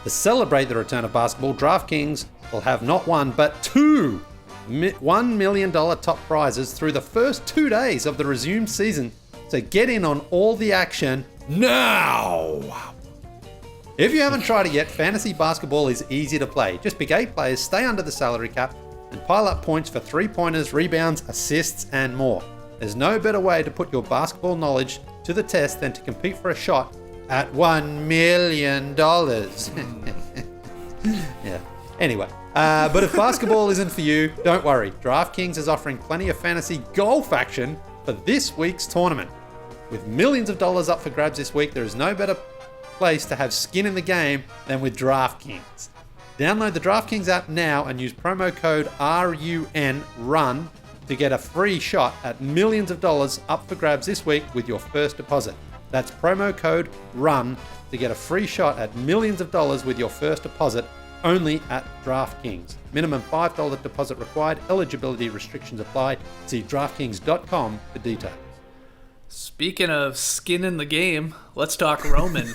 To celebrate the return of basketball, DraftKings will have not one but two $1 million top prizes through the first 2 days of the resumed season. So get in on all the action now! If you haven't tried it yet, fantasy basketball is easy to play. Just pick 8 players, stay under the salary cap, and pile up points for 3-pointers, rebounds, assists, and more. There's no better way to put your basketball knowledge to the test than to compete for a shot at $1 million. Yeah. Anyway, but if basketball isn't for you, don't worry. DraftKings is offering plenty of fantasy golf action for this week's tournament. With millions of dollars up for grabs this week, there is no better place to have skin in the game than with DraftKings. Download the DraftKings app now and use promo code RUN to get a free shot at millions of dollars up for grabs this week with your first deposit. That's promo code RUN to get a free shot at millions of dollars with your first deposit only at DraftKings. Minimum $5 deposit required. Eligibility restrictions apply. See DraftKings.com for details. Speaking of skin in the game, let's talk Roman.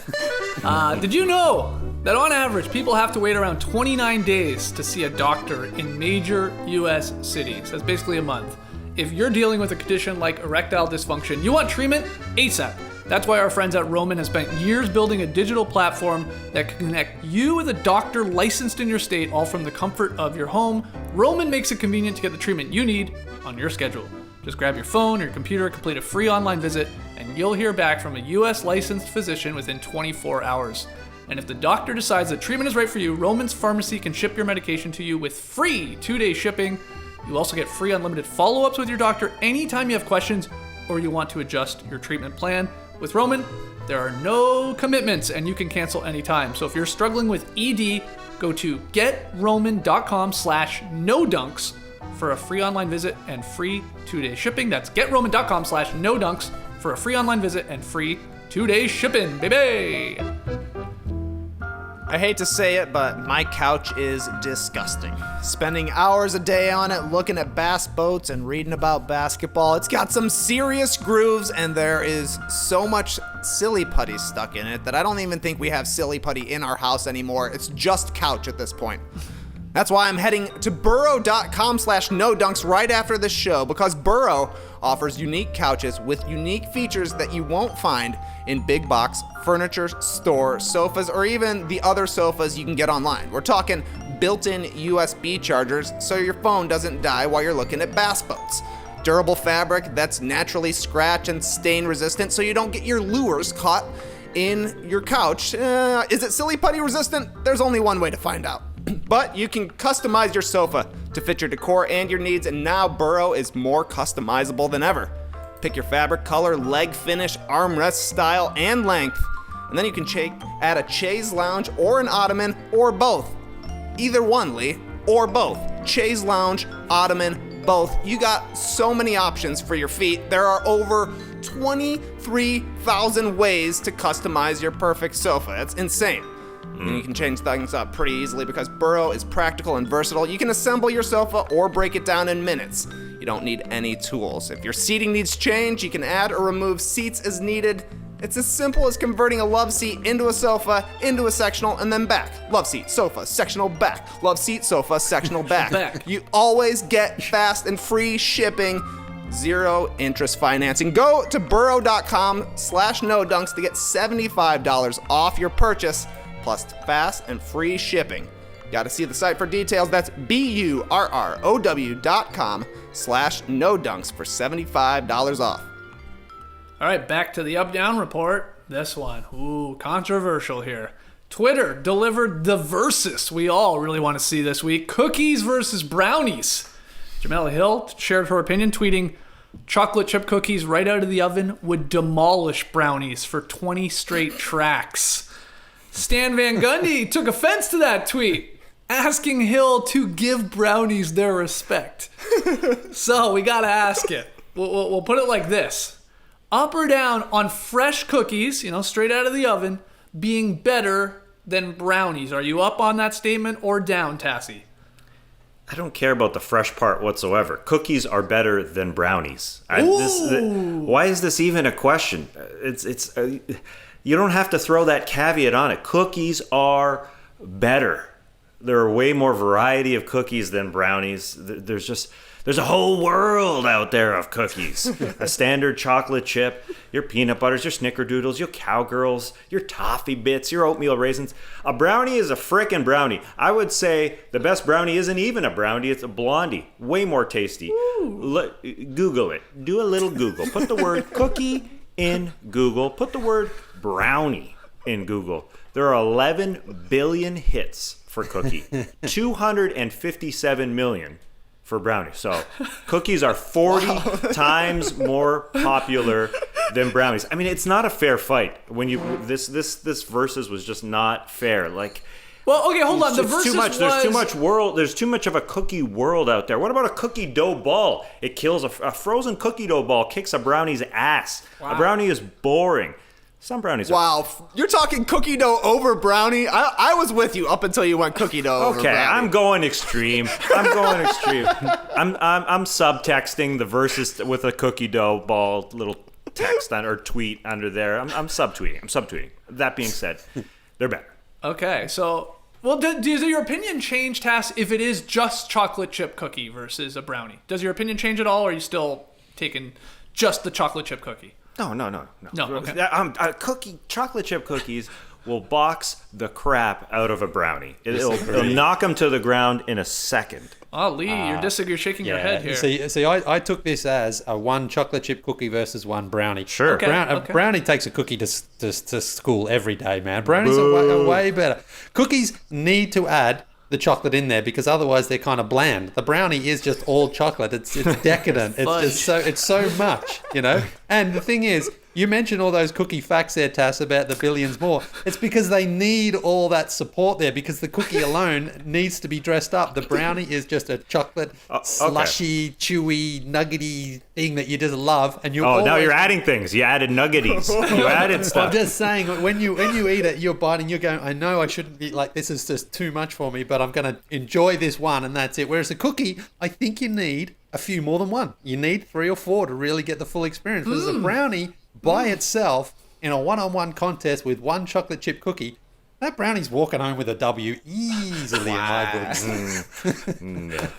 Did you know that on average, people have to wait around 29 days to see a doctor in major U.S. cities? That's basically a month. If you're dealing with a condition like erectile dysfunction, you want treatment ASAP. That's why our friends at Roman have spent years building a digital platform that can connect you with a doctor licensed in your state, all from the comfort of your home. Roman makes it convenient to get the treatment you need on your schedule. Just grab your phone or your computer, complete a free online visit, and you'll hear back from a U.S. licensed physician within 24 hours. And if the doctor decides that treatment is right for you, Roman's Pharmacy can ship your medication to you with free 2-day shipping. You also get free unlimited follow-ups with your doctor anytime you have questions or you want to adjust your treatment plan. With Roman, there are no commitments and you can cancel anytime. So if you're struggling with ED, go to getroman.com/nodunks for a free online visit and free 2-day shipping. That's getroman.com/nodunks for a free online visit and free 2-day shipping, baby! I hate to say it, but my couch is disgusting. Spending hours a day on it, looking at bass boats and reading about basketball. It's got some serious grooves, and there is so much silly putty stuck in it that I don't even think we have silly putty in our house anymore. It's just couch at this point. That's why I'm heading to burrow.com/nodunks right after this show, because Burrow offers unique couches with unique features that you won't find in big box furniture store sofas or even the other sofas you can get online. We're talking built-in USB chargers so your phone doesn't die while you're looking at bass boats. Durable fabric that's naturally scratch and stain resistant so you don't get your lures caught in your couch. Is it silly putty resistant? There's only one way to find out. But you can customize your sofa to fit your decor and your needs, and now Burrow is more customizable than ever. Pick your fabric, color, leg finish, armrest style, and length, and then you can add a chaise lounge or an ottoman or both. Either one, Lee, or both. Chaise lounge, ottoman, both. You got so many options for your feet. There are over 23,000 ways to customize your perfect sofa. That's insane. And you can change things up pretty easily because Burrow is practical and versatile. You can assemble your sofa or break it down in minutes. You don't need any tools. If your seating needs change, you can add or remove seats as needed. It's as simple as converting a love seat into a sofa, into a sectional, and then back. Love seat, sofa, sectional, back. Love seat, sofa, sectional, back. You always get fast and free shipping. Zero interest financing. Go to burrow.com/nodunks to get $75 off your purchase, plus fast and free shipping. Gotta see the site for details. That's burrow.com/nodunks for $75 off. All right, back to the up-down report. This one, controversial here. Twitter delivered the versus we all really want to see this week. Cookies versus brownies. Jamela Hill shared her opinion, tweeting, chocolate chip cookies right out of the oven would demolish brownies for 20 straight tracks. Stan Van Gundy took offense to that tweet. asking Hill to give brownies their respect. So we got to ask it. We'll put it like this. Up or down on fresh cookies, straight out of the oven, being better than brownies? Are you up on that statement or down, Tassie? I don't care about the fresh part whatsoever. Cookies are better than brownies. Why is this even a question? You don't have to throw that caveat on it. Cookies are better. There are way more variety of cookies than brownies. There's a whole world out there of cookies. A standard chocolate chip, your peanut butters, your snickerdoodles, your cowgirls, your toffee bits, your oatmeal raisins. A brownie is a frickin' brownie. I would say the best brownie isn't even a brownie, it's a blondie. Way more tasty. Google it. Do a little Google. Put the word cookie in Google. Put the word brownie in Google. There are 11 billion hits for cookie. 257 million for brownie. So cookies are 40 times more popular than brownies. I mean, it's not a fair fight. When this versus was just not fair. Well, okay, hold on. The versus too much. There's too much world. There's too much of a cookie world out there. What about a cookie dough ball? It kills a frozen cookie dough ball. Kicks a brownie's ass. Wow. A brownie is boring. Some brownies are... Wow, you're talking cookie dough over brownie? I was with you up until you went cookie dough over brownie. Okay, I'm going extreme. I'm subtexting the versus with a cookie dough ball little text or tweet under there. I'm subtweeting. That being said, they're better. Okay, so... Well, does your opinion change, Tass, if it is just chocolate chip cookie versus a brownie? Does your opinion change at all, or are you still taking just the chocolate chip cookie? No. Okay. Chocolate chip cookies will box the crap out of a brownie. It'll knock them to the ground in a second. Oh, Lee, you're shaking your head here. See, I took this as a one chocolate chip cookie versus one brownie. Sure. Okay. A brownie takes a cookie to school every day, man. Brownies are way better. Cookies need to add the chocolate in there because otherwise they're kind of bland. The brownie is just all chocolate. It's decadent. It's so much, And the thing is, you mentioned all those cookie facts there, Tass, about the billions more. It's because they need all that support there because the cookie alone needs to be dressed up. The brownie is just a chocolate, slushy, chewy, nuggety thing that you just love. And now you're adding things. You added nuggeties. You added stuff. I'm just saying, when you eat it, you're biting, you're going, I know I shouldn't be this is just too much for me, but I'm going to enjoy this one and that's it. Whereas a cookie, I think you need a few more than one. You need 3 or 4 to really get the full experience. Because a brownie by itself in a one-on-one contest with one chocolate chip cookie, that brownie's walking home with a W easily in my books.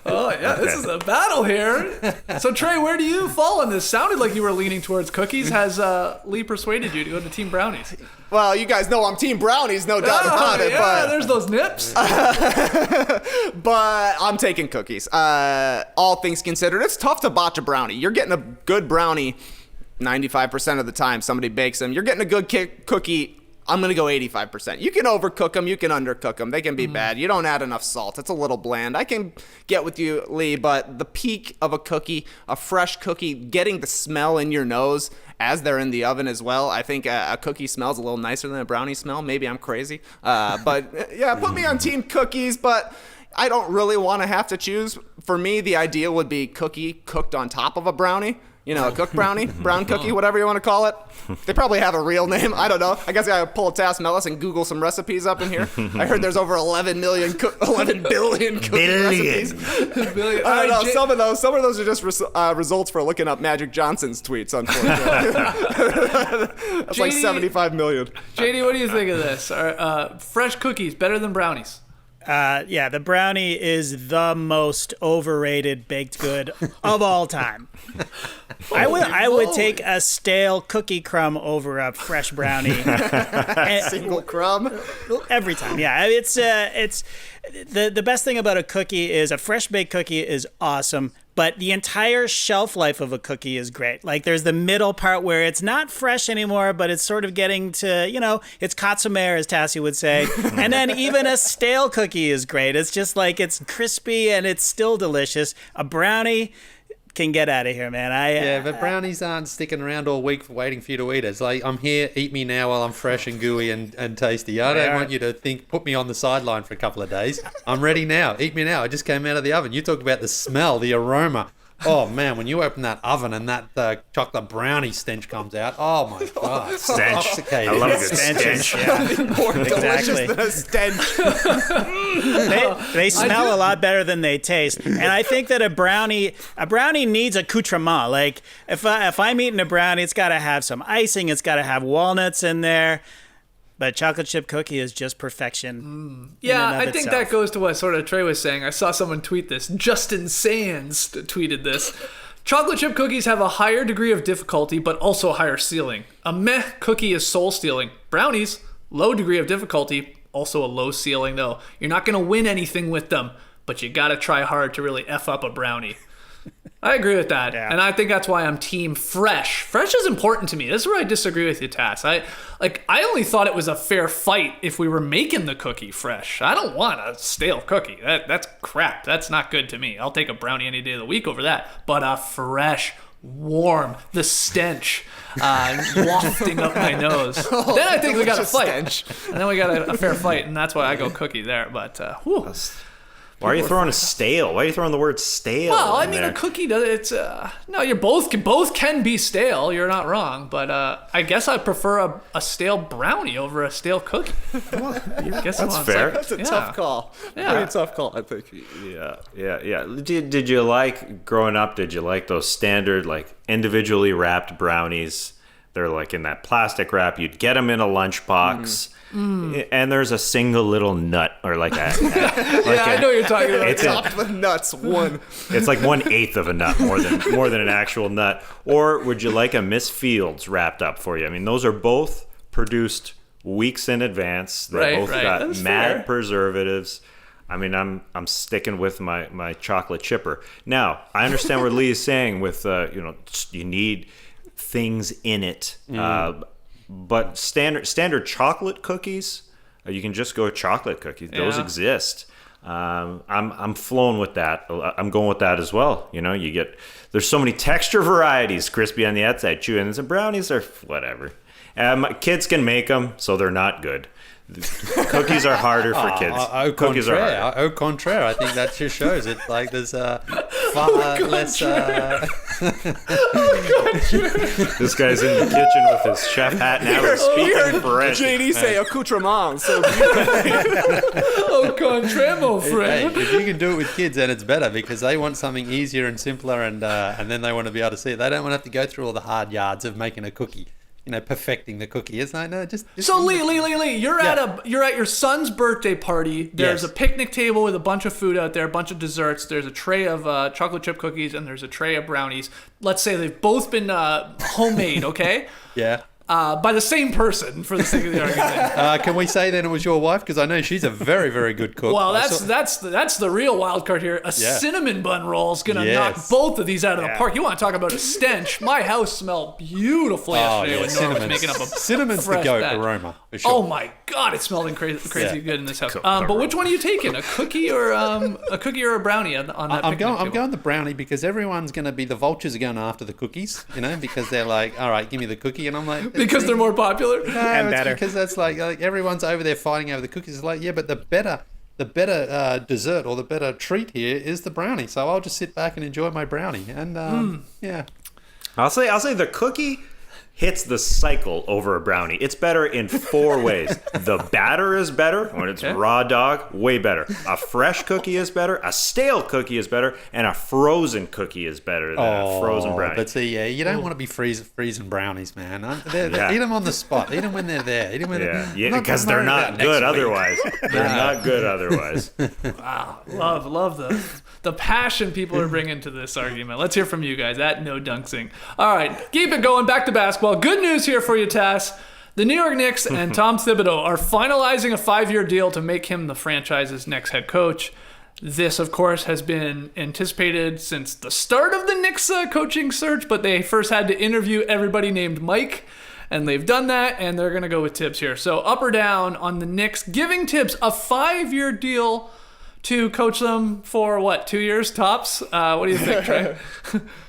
Oh, yeah, this is a battle here. So, Trey, where do you fall on this? Sounded like you were leaning towards cookies. Has Lee persuaded you to go to Team Brownies? Well, you guys know I'm Team Brownies, no doubt about it. Yeah, there's those nips. But I'm taking cookies. All things considered, it's tough to botch a brownie. You're getting a good brownie 95% of the time. Somebody bakes them. You're getting a good cookie. I'm going to go 85%. You can overcook them. You can undercook them. They can be bad. You don't add enough salt. It's a little bland. I can get with you, Lee, but the peak of a cookie, a fresh cookie, getting the smell in your nose as they're in the oven as well. I think a cookie smells a little nicer than a brownie smell. Maybe I'm crazy. But, yeah, put me on Team Cookies, but I don't really want to have to choose. For me, the ideal would be cookie cooked on top of a brownie. A cooked brownie, brown cookie, whatever you want to call it. They probably have a real name. I don't know. I guess I gotta pull a Tass Mellis and Google some recipes up in here. I heard there's over 11 billion cookie recipes. I don't know. Some of those are just results for looking up Magic Johnson's tweets, unfortunately. That's like 75 million. JD, what do you think of this? Fresh cookies, better than brownies? Yeah, the brownie is the most overrated baked good of all time. I would take a stale cookie crumb over a fresh brownie. Single crumb every time. Yeah, it's the best thing about a cookie is a fresh baked cookie is awesome. But the entire shelf life of a cookie is great. Like there's the middle part where it's not fresh anymore, but it's sort of getting to, it's consommé, as Tassie would say. And then even a stale cookie is great. It's just like it's crispy and it's still delicious. A brownie can get out of here, man. Yeah, but brownies aren't sticking around all week for waiting for you to eat it. It's like, I'm here, eat me now while I'm fresh and gooey and tasty. I don't want you to put me on the sideline for a couple of days. I'm ready now. Eat me now. I just came out of the oven. You talk about the smell, the aroma. Oh, man, when you open that oven and that chocolate brownie stench comes out, oh, my God. Stench. Intoxicating. I love a good stench. More delicious Exactly. than a stench. They smell a lot better than they taste, and I think that a brownie needs accoutrement. Like if I'm eating a brownie, it's got to have some icing, it's got to have walnuts in there. But chocolate chip cookie is just perfection. Yeah, in and I of think itself. that goes to what sort of Trey was saying. I saw someone tweet this. Justin Sands tweeted this. Chocolate chip cookies have a higher degree of difficulty, but also a higher ceiling. A meh cookie is soul stealing. Brownies, low degree of difficulty, also a low ceiling though. You're not going to win anything with them, but you got to try hard to really F up a brownie. I agree with that. Yeah. And I think that's why I'm team fresh. Fresh is important to me. This is where I disagree with you, Tass. I only thought it was a fair fight if we were making the cookie fresh. I don't want a stale cookie. That's crap. That's not good to me. I'll take a brownie any day of the week over that. But a fresh, warm, the stench wafting up my nose. Then I think we got a fight. Stench. And then we got a fair fight, and that's why I go cookie there. But whew. Why are you throwing a stale? Why are you throwing the word stale? Well, I in mean, there? a cookie does. It's no, you're both can be stale. You're not wrong, but I guess I prefer a stale brownie over a stale cookie. I guess That's fair. That's a Yeah. tough call. Yeah. Pretty tough call, I think. Yeah. Did you like growing up? Did you like those standard like individually wrapped brownies? They're like in that plastic wrap. You'd get them in a lunchbox. And there's a single little nut, or like a I know what you're talking about. It's Topped with nuts, one. It's like 1/8 of a nut, more than an actual nut. Or would you like a Miss Fields wrapped up for you? I mean, those are both produced weeks in advance. They both got That's mad fair. preservatives. I mean, I'm sticking with my chocolate chipper. Now, I understand what Lee is saying with you need things in it. But standard chocolate cookies, you can just go chocolate cookies. Those Yeah. exist. I'm flowing with that. I'm going with that as well. You know, there's so many texture varieties, crispy on the outside, chewy, and the brownies are whatever. Kids can make them, so they're not good. Cookies are harder for kids. Cookies are harder. Au contraire. I think that just shows it. Like there's far less. This guy's in the kitchen with his chef hat now. He's speaking French. JD say accoutrement. So Au contraire, mon Hey, friend. if you can do it with kids, then it's better because they want something easier and simpler, and then they want to be able to see it. They don't want to have to go through all the hard yards of making a cookie. Perfecting the cookie. It's like, no, just So Lee, you're at your son's birthday party. There's Yes. a picnic table with a bunch of food out there, a bunch of desserts. There's a tray of chocolate chip cookies, and there's a tray of brownies. Let's say they've both been homemade, okay? yeah. By the same person, for the sake of the argument. Can we say then it was your wife? Because I know she's a very, very good cook. Well, I saw- that's the real wild card here. A cinnamon bun roll is gonna knock Yes. both of these out of the park. You want to talk about a stench? My house smelled beautiful yesterday when Nora was making up a Cinnamon's the fresh goat batch. aroma. For sure. Oh my god, it smelled crazy good in this house. But which one are you taking? A cookie or a brownie on that I'm picnic going. I'm table? going the brownie because everyone's going to be the vultures are going after the cookies, because they're like, all right, give me the cookie, and I'm like, Because they're more popular. no, and it's better. because that's like everyone's over there fighting over the cookies. It's like, yeah, but the better dessert or the better treat here is the brownie. So I'll just sit back and enjoy my brownie, and yeah. I'll say the cookie hits the cycle over a brownie. It's better in 4 ways. The batter is better when it's raw dog, way better. A fresh cookie is better. A stale cookie is better, and a frozen cookie is better than a frozen brownie. But see, you don't want to be freezing brownies, man. Yeah. Eat them on the spot. Eat them when they're there. Eat them when Yeah, because they're not good otherwise. They're not good otherwise. Wow, love the passion people are bringing to this argument. Let's hear from you guys at No Dunksing. All right, keep it going. Back to basketball. Good news here for you, Tass. The New York Knicks and Tom Thibodeau are finalizing a 5-year deal to make him the franchise's next head coach. This, of course, has been anticipated since the start of the Knicks coaching search, but they first had to interview everybody named Mike, and they've done that, and they're going to go with Tibbs here. So up or down on the Knicks giving Tibbs a 5-year deal to coach them for what, 2 years tops? What do you think, Trey?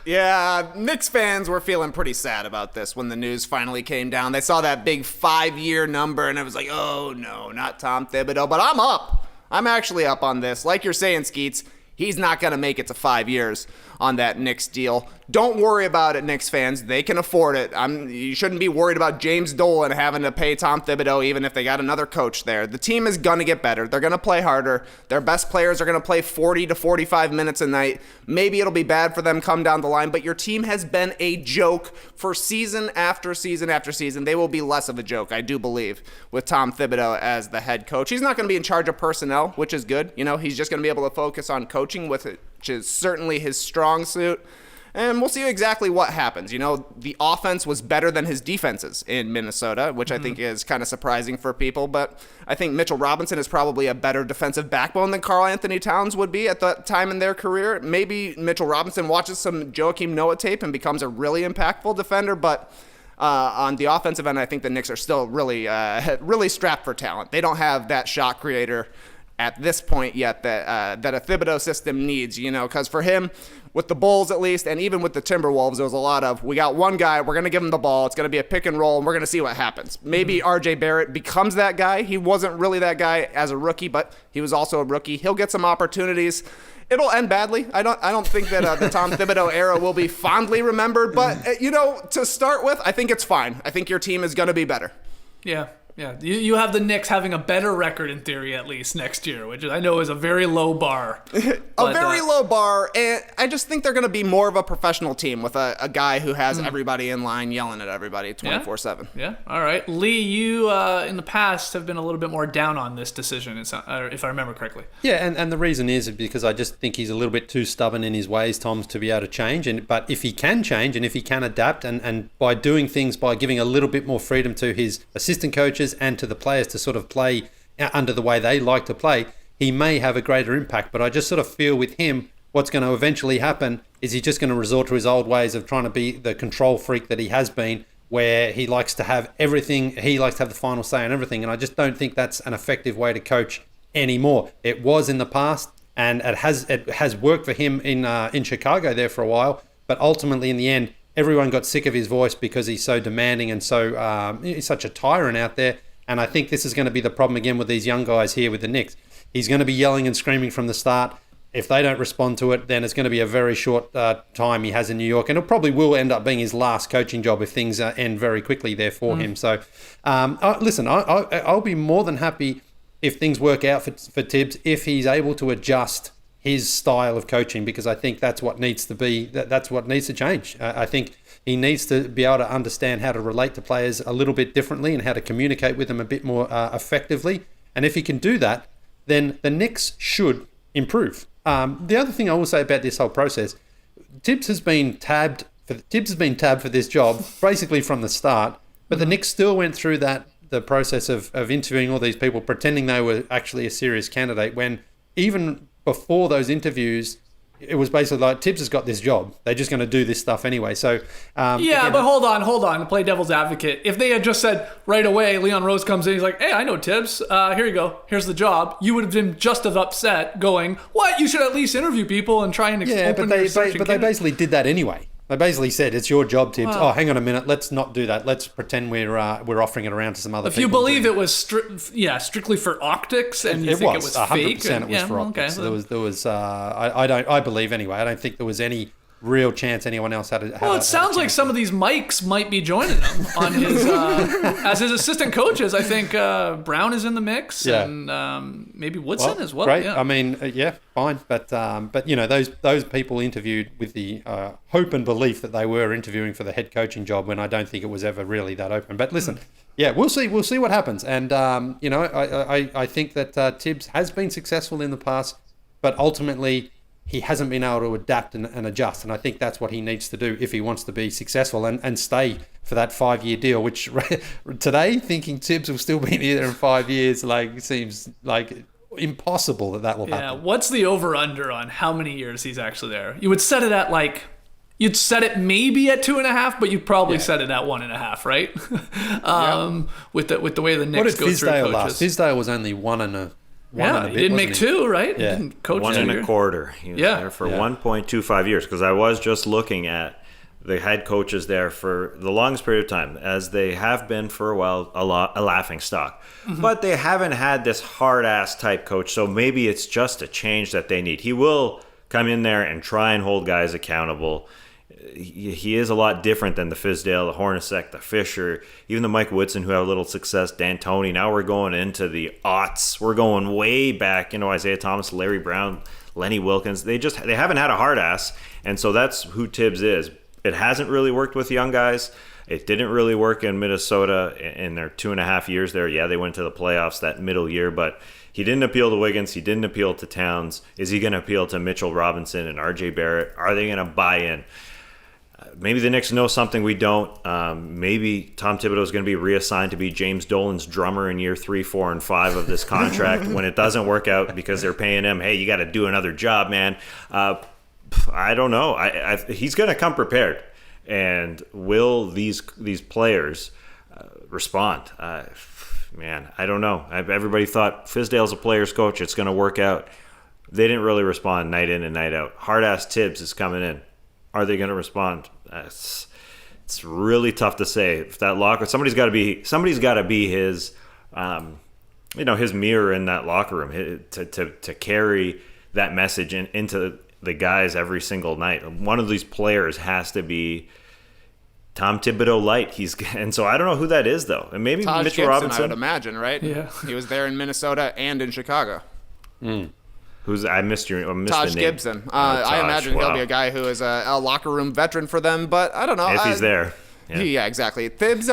Yeah, Knicks fans were feeling pretty sad about this when the news finally came down. They saw that big 5-year number, and it was like, oh no, not Tom Thibodeau. But I'm up. I'm actually up on this. Like you're saying, Skeets, he's not going to make it to 5 years on that Knicks deal. Don't worry about it, Knicks fans. They can afford it. You shouldn't be worried about James Dolan having to pay Tom Thibodeau even if they got another coach there. The team is going to get better. They're going to play harder. Their best players are going to play 40 to 45 minutes a night. Maybe it'll be bad for them come down the line, but your team has been a joke for season after season after season. They will be less of a joke, I do believe, with Tom Thibodeau as the head coach. He's not going to be in charge of personnel, which is good. He's just going to be able to focus on coaching, which is certainly his strong suit. And we'll see exactly what happens. The offense was better than his defenses in Minnesota, which I think is kind of surprising for people. But I think Mitchell Robinson is probably a better defensive backbone than Karl Anthony Towns would be at that time in their career. Maybe Mitchell Robinson watches some Joakim Noah tape and becomes a really impactful defender. But on the offensive end, I think the Knicks are still really, really strapped for talent. They don't have that shot creator at this point yet that a Thibodeau system needs, because for him, with the Bulls at least, and even with the Timberwolves, there was a lot of, we got one guy, we're going to give him the ball, it's going to be a pick and roll, and we're going to see what happens. Maybe RJ Barrett becomes that guy. He wasn't really that guy as a rookie, but he was also a rookie. He'll get some opportunities. It'll end badly. I don't think that the Tom Thibodeau era will be fondly remembered, but, to start with, I think it's fine. I think your team is going to be better. Yeah. Yeah, you have the Knicks having a better record in theory at least next year, which I know is a very low bar. A very low bar, and I just think they're going to be more of a professional team with a guy who has everybody in line yelling at everybody 24/7. Yeah, all right. Lee, you in the past have been a little bit more down on this decision, if I remember correctly. Yeah, and the reason is because I just think he's a little bit too stubborn in his ways, Tom's, to be able to change. But if he can change and if he can adapt, and by doing things, by giving a little bit more freedom to his assistant coaches and to the players to sort of play under the way they like to play, he may have a greater impact. But I just sort of feel with him, what's going to eventually happen is he's just going to resort to his old ways of trying to be the control freak that he has been, where he likes to have everything, he likes to have the final say on everything. And I just don't think that's an effective way to coach anymore. It was in the past, and it has worked for him in Chicago there for a while. But ultimately, in the end, everyone got sick of his voice because he's so demanding and so he's such a tyrant out there. And I think this is going to be the problem again with these young guys here with the Knicks. He's going to be yelling and screaming from the start. If they don't respond to it, then it's going to be a very short time he has in New York. And it probably will end up being his last coaching job if things end very quickly there for him. So, listen, I'll be more than happy if things work out for Tibbs, if he's able to adjust his style of coaching, because I think that's what needs to be, that's what needs to change. I think he needs to be able to understand how to relate to players a little bit differently and how to communicate with them a bit more effectively. And if he can do that, then the Knicks should improve. The other thing I will say about this whole process, Tibbs has been tabbed for this job basically from the start, but the Knicks still went through the process of interviewing all these people, pretending they were actually a serious candidate, when even before those interviews, it was basically like, Tibbs has got this job. They're just going to do this stuff anyway. So again, but hold on, to play devil's advocate. If they had just said right away, Leon Rose comes in, he's like, hey, I know Tibbs. Here you go. Here's the job. You would have been just as upset going, what? You should at least interview people and try and open your search. But they basically did that anyway. They basically said, it's your job, Tibbs. Oh, hang on a minute. Let's not do that. Let's pretend we're offering it around to some other people. If you believe it was strictly for optics and you think it was 100% fake. It was for optics. Okay. There was I believe anyway, I don't think there was any real chance anyone else had a it sounds like some of these mics might be joining him on his as his assistant coaches. I think Brown is in the mix, and maybe Woodson as well. Great. Yeah. I mean, fine, but those people interviewed with the hope and belief that they were interviewing for the head coaching job, when I don't think it was ever really that open. But listen, we'll see what happens, and I think that Tibbs has been successful in the past, but ultimately he hasn't been able to adapt and adjust. And I think that's what he needs to do if he wants to be successful and stay for that 5-year deal, which today, thinking Tibbs will still be here in 5 years, seems like impossible that will happen. Yeah, what's the over-under on how many years he's actually there? You would set it at you'd set it maybe at 2.5, but you'd probably set it at 1.5, right? With the way the Knicks go through coaches. Fisdale was only 1 He didn't make two, right? Yeah. Didn't coach 1 2 and a years. quarter. He was there for 1.25 years, because I was just looking at the head coaches there for the longest period of time, as they have been for a while, a laughing stock. But they haven't had this hard-ass type coach, so maybe it's just a change that they need. He will come in there and try and hold guys accountable. He is a lot different than the Fizdale, the Hornacek, the Fisher, even the Mike Woodson, who had a little success, D'Antoni. Now we're going into the aughts. We're going way back, Isaiah Thomas, Larry Brown, Lenny Wilkins. They haven't had a hard ass, and so that's who Tibbs is. It hasn't really worked with young guys. It didn't really work in Minnesota in their 2.5 years there. Yeah, they went to the playoffs that middle year, but he didn't appeal to Wiggins. He didn't appeal to Towns. Is he going to appeal to Mitchell Robinson and RJ Barrett? Are they going to buy in? Maybe the Knicks know something we don't. Maybe Tom Thibodeau is going to be reassigned to be James Dolan's drummer in year 3, 4, and 5 of this contract when it doesn't work out because they're paying him, hey, you got to do another job, man. I don't know. He's going to come prepared. And will these players respond? Man, I don't know. Everybody thought Fizdale's a player's coach. It's going to work out. They didn't really respond night in and night out. Hard-ass Tibbs is coming in. Are they going to respond? It's really tough to say. If that locker, somebody's got to be his, his mirror in that locker room to carry that message into the guys every single night. One of these players has to be Tom Thibodeau light. And so I don't know who that is though. And maybe Taj Mitchell Gibson, Robinson. I would imagine, right? Yeah. He was there in Minnesota and in Chicago. I missed Taj the name. Gibson. Taj, I imagine wow. he'll be a guy who is a locker room veteran for them, but I don't know. If he's there. Yeah, exactly. Thibs,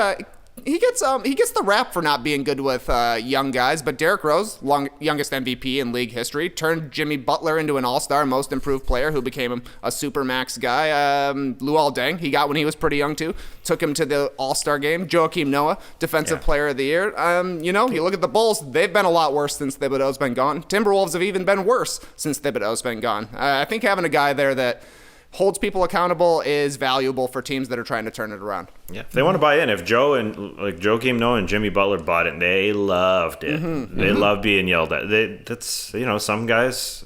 he gets the rap for not being good with young guys, but Derrick Rose, youngest MVP in league history, turned Jimmy Butler into an all-star, most improved player who became a supermax guy. Luol Deng, he got when he was pretty young too, took him to the all-star game. Joakim Noah, defensive player of the year. You look at the Bulls, they've been a lot worse since Thibodeau's been gone. Timberwolves have even been worse since Thibodeau's been gone. I think having a guy there that holds people accountable is valuable for teams that are trying to turn it around. Yeah, if they want to buy in. If Joakim Noah and Jimmy Butler bought it, they loved it. They love being yelled at. Some guys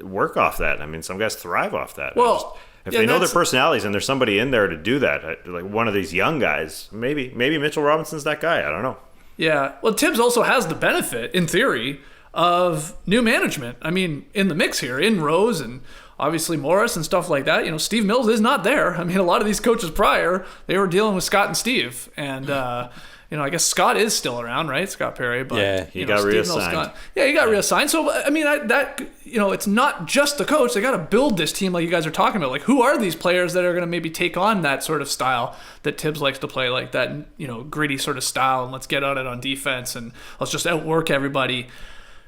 work off that. I mean, some guys thrive off that. Well, if they know their personalities and there's somebody in there to do that, like one of these young guys, maybe Mitchell Robinson's that guy. I don't know. Yeah. Well, Tibbs also has the benefit, in theory, of new management. I mean, in the mix here, in Rose and obviously Morris and stuff like that. Steve Mills is not there. I mean, a lot of these coaches prior, they were dealing with Scott and Steve. And, I guess Scott is still around, right? Scott Perry. But, Yeah, he got reassigned. He got reassigned. So, I mean, it's not just the coach. They got to build this team like you guys are talking about. Like, who are these players that are going to maybe take on that sort of style that Tibbs likes to play, like that, gritty sort of style, and let's get on it on defense and let's just outwork everybody.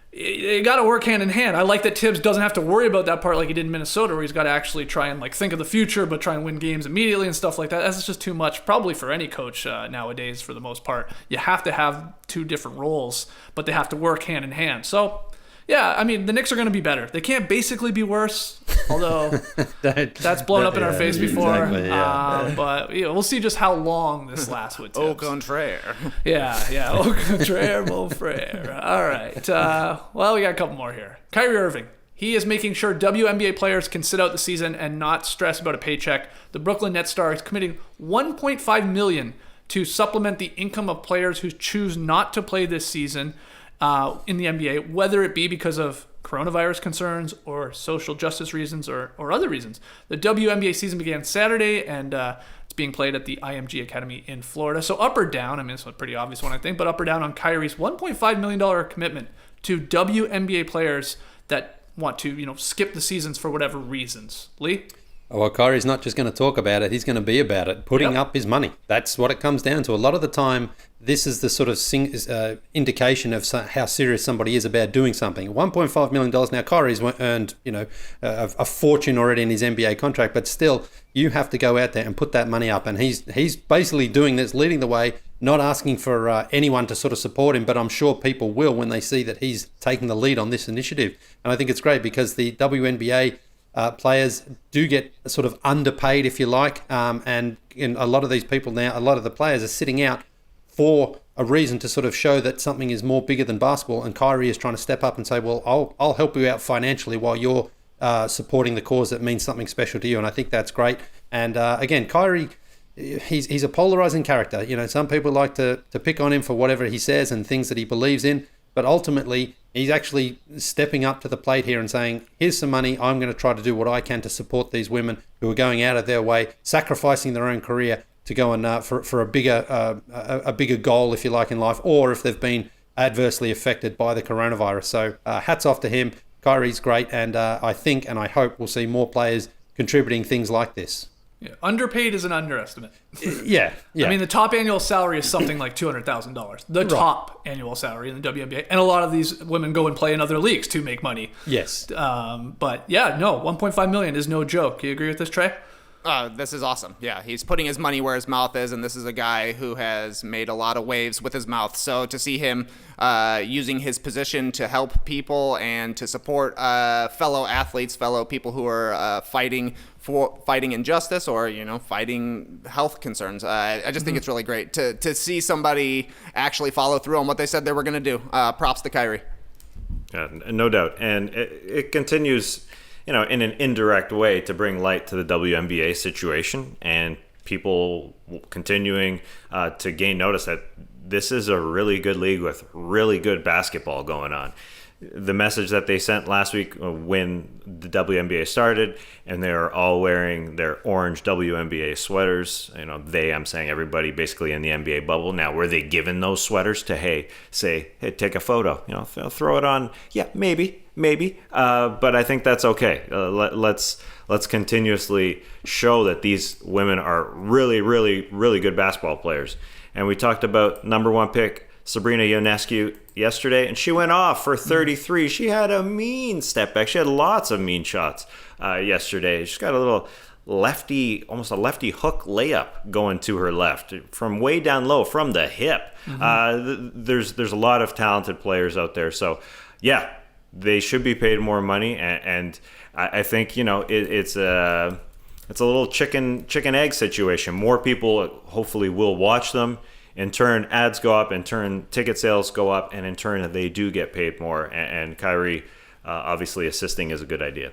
You got to work hand in hand. I like that Tibbs doesn't have to worry about that part like he did in Minnesota, where he's got to actually try and think of the future, but try and win games immediately and stuff like that. That's just too much, probably for any coach nowadays. For the most part, you have to have two different roles, but they have to work hand in hand. So, yeah, I mean, the Knicks are going to be better. They can't basically be worse, although that's blown up in our face before. Exactly, yeah. But we'll see just how long this lasts with Tibbs. Au contraire. Yeah. Au contraire, mon frère. All right. Well, we got a couple more here. Kyrie Irving. He is making sure WNBA players can sit out the season and not stress about a paycheck. The Brooklyn Nets star is committing $1.5 million to supplement the income of players who choose not to play this season in the NBA, whether it be because of coronavirus concerns or social justice reasons or other reasons. The WNBA season began Saturday, and it's being played at the IMG Academy in Florida. So up or down, I mean, it's a pretty obvious one, I think, but up or down on Kyrie's $1.5 million commitment to WNBA players that want to, skip the seasons for whatever reasons. Lee? Well, Kyrie's not just going to talk about it, he's going to be about it, putting up his money. That's what it comes down to. A lot of the time, this is the sort of indication of how serious somebody is about doing something. $1.5 million. Now, Kyrie's earned, a fortune already in his NBA contract, but still, you have to go out there and put that money up. And he's basically doing this, leading the way, not asking for anyone to sort of support him, but I'm sure people will when they see that he's taking the lead on this initiative. And I think it's great because the WNBA players do get sort of underpaid, if you like, and a lot of these people now, a lot of the players are sitting out for a reason to sort of show that something is more bigger than basketball. And Kyrie is trying to step up and say, well, I'll help you out financially while you're supporting the cause that means something special to you. And I think that's great. And again, Kyrie, he's a polarizing character. You know, some people like to pick on him for whatever he says and things that he believes in. But ultimately, he's actually stepping up to the plate here and saying, here's some money. I'm going to try to do what I can to support these women who are going out of their way, sacrificing their own career to go and for a bigger goal, if you like, in life, or if they've been adversely affected by the coronavirus. So hats off to him. Kyrie's great, and I think and I hope we'll see more players contributing things like this. Yeah, underpaid is an underestimate. Yeah. I mean, the top annual salary is something like $200,000. The top annual salary in the WNBA. And a lot of these women go and play in other leagues to make money. Yes. But yeah, no, $1.5 million is no joke. You agree with this, Trey? This is awesome. Yeah, he's putting his money where his mouth is, and this is a guy who has made a lot of waves with his mouth. So to see him using his position to help people and to support fellow athletes, fellow people who are fighting injustice or, you know, fighting health concerns, I just think it's really great to see somebody actually follow through on what they said they were going to do. Props to Kyrie. Yeah, no doubt. And it continues, you know, in an indirect way to bring light to the WNBA situation and people continuing to gain notice that this is a really good league with really good basketball going on. The message that they sent last week when the WNBA started, and they're all wearing their orange WNBA sweaters. You know, I'm saying everybody basically in the NBA bubble. Now, were they given those sweaters to, say, take a photo? You know, throw it on. Yeah, maybe. But I think that's okay. Let's continuously show that these women are really, really, really good basketball players. And we talked about number one pick Sabrina Ionescu yesterday, and she went off for 33. She had a mean step back. She had lots of mean shots yesterday. She's got a little lefty, almost a lefty hook layup going to her left from way down low from the hip. There's a lot of talented players out there. So, yeah, they should be paid more money, and I think, you know, it's a little chicken egg situation. More people hopefully will watch them. In turn, ads go up. In turn, ticket sales go up. And in turn, they do get paid more. And Kyrie, obviously, assisting is a good idea.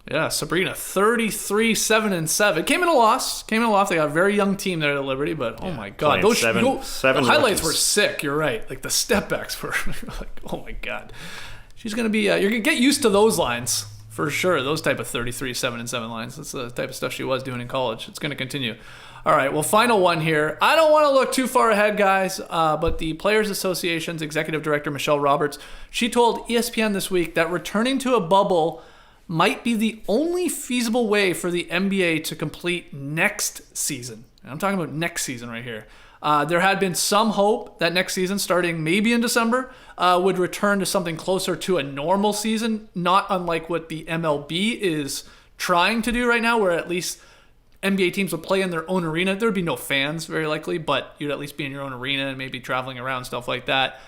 Yeah, Sabrina, 33-7-7. Came in a loss. They got a very young team there at Liberty, but oh my God. Those seven the highlights rookies. were sick. You're right. Like the step backs were like, oh my God. She's going to be, you're going to get used to those lines for sure. Those type of 33-7-7 lines. That's the type of stuff she was doing in college. It's going to continue. All right, well, final one here. I don't want to look too far ahead, guys, but the Players Association's executive director, Michelle Roberts, she told ESPN this week that returning to a bubble might be the only feasible way for the NBA to complete next season. And I'm talking about next season right here. There had been some hope that next season, starting maybe in December, would return to something closer to a normal season, not unlike what the MLB is trying to do right now, where at least NBA teams would play in their own arena. There would be no fans, very likely, but you'd at least be in your own arena and maybe traveling around, stuff like that.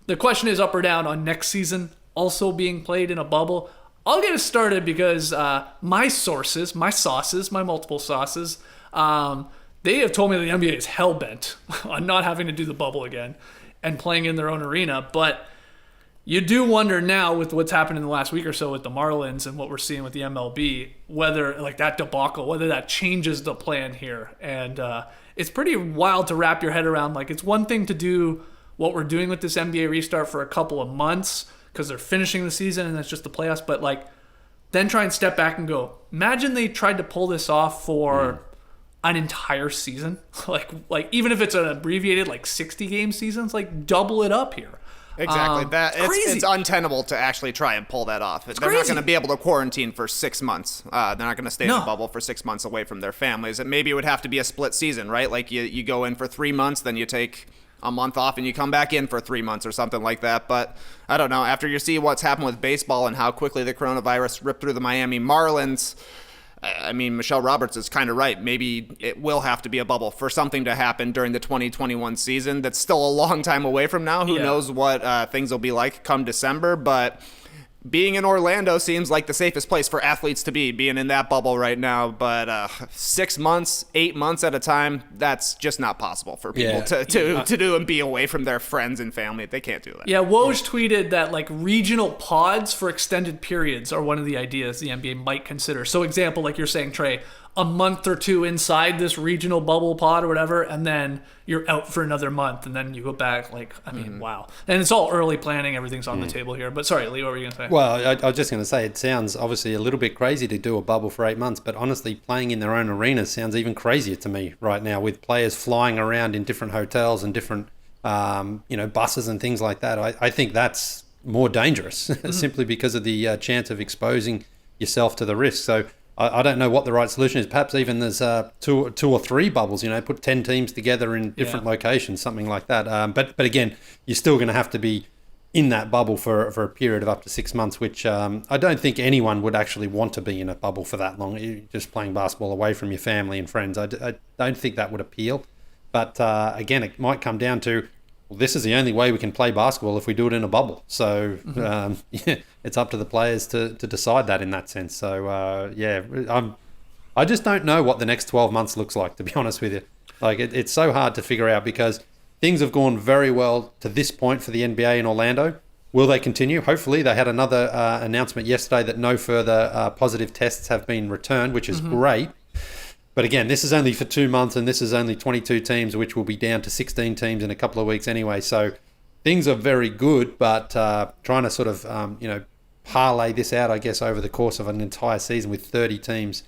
The question is up or down on next season also being played in a bubble. I'll get it started because my sources, my multiple sauces, they have told me the NBA is hell-bent on not having to do the bubble again and playing in their own arena. But you do wonder now with what's happened in the last week or so with the Marlins and what we're seeing with the MLB, whether like that debacle, whether that changes the plan here. And it's pretty wild to wrap your head around. Like, it's one thing to do what we're doing with this NBA restart for a couple of months because they're finishing the season and that's just the playoffs. But like, then try and step back and go, imagine they tried to pull this off for an entire season. like even if it's an abbreviated like 60 game seasons, like double it up here. Exactly. Crazy. It's untenable to actually try and pull that off. They're not crazy. going to be able to quarantine for 6 months. They're not going to stay in a bubble for 6 months away from their families. And maybe it would have to be a split season, right? Like you go in for 3 months, then you take a month off and you come back in for 3 months or something like that. But I don't know. After you see what's happened with baseball and how quickly the coronavirus ripped through the Miami Marlins, I mean, Michelle Roberts is kind of right. Maybe it will have to be a bubble for something to happen during the 2021 season. That's still a long time away from now. Who knows what things will be like come December. But being in Orlando seems like the safest place for athletes to be, being in that bubble right now. But 6 months, 8 months at a time, that's just not possible for people to do and be away from their friends and family. They can't do that. Yeah, Woj tweeted that like regional pods for extended periods are one of the ideas the NBA might consider. So example, like you're saying, Trey, a month or two inside this regional bubble pod or whatever, and then you're out for another month, and then you go back. Like, I mean, wow. And it's all early planning. Everything's on the table here. But sorry, Lee, what were you going to say? Well, I was just going to say, it sounds obviously a little bit crazy to do a bubble for 8 months, but honestly, playing in their own arenas sounds even crazier to me right now, with players flying around in different hotels and different, buses and things like that. I think that's more dangerous simply because of the chance of exposing yourself to the risk. So I don't know what the right solution is. Perhaps even there's two or three bubbles, put 10 teams together in different locations, something like that. But again, you're still going to have to be in that bubble for a period of up to 6 months, which I don't think anyone would actually want to be in a bubble for that long. You're just playing basketball away from your family and friends. I don't think that would appeal. But again, it might come down to, well, this is the only way we can play basketball if we do it in a bubble. So it's up to the players to decide that in that sense. So I just don't know what the next 12 months looks like, to be honest with you. Like it's so hard to figure out because things have gone very well to this point for the NBA in Orlando. Will they continue? Hopefully. They had another announcement yesterday that no further positive tests have been returned, which is great. But again, this is only for 2 months, and this is only 22 teams, which will be down to 16 teams in a couple of weeks anyway. So things are very good, but trying to sort of, parlay this out, I guess, over the course of an entire season with 30 teams,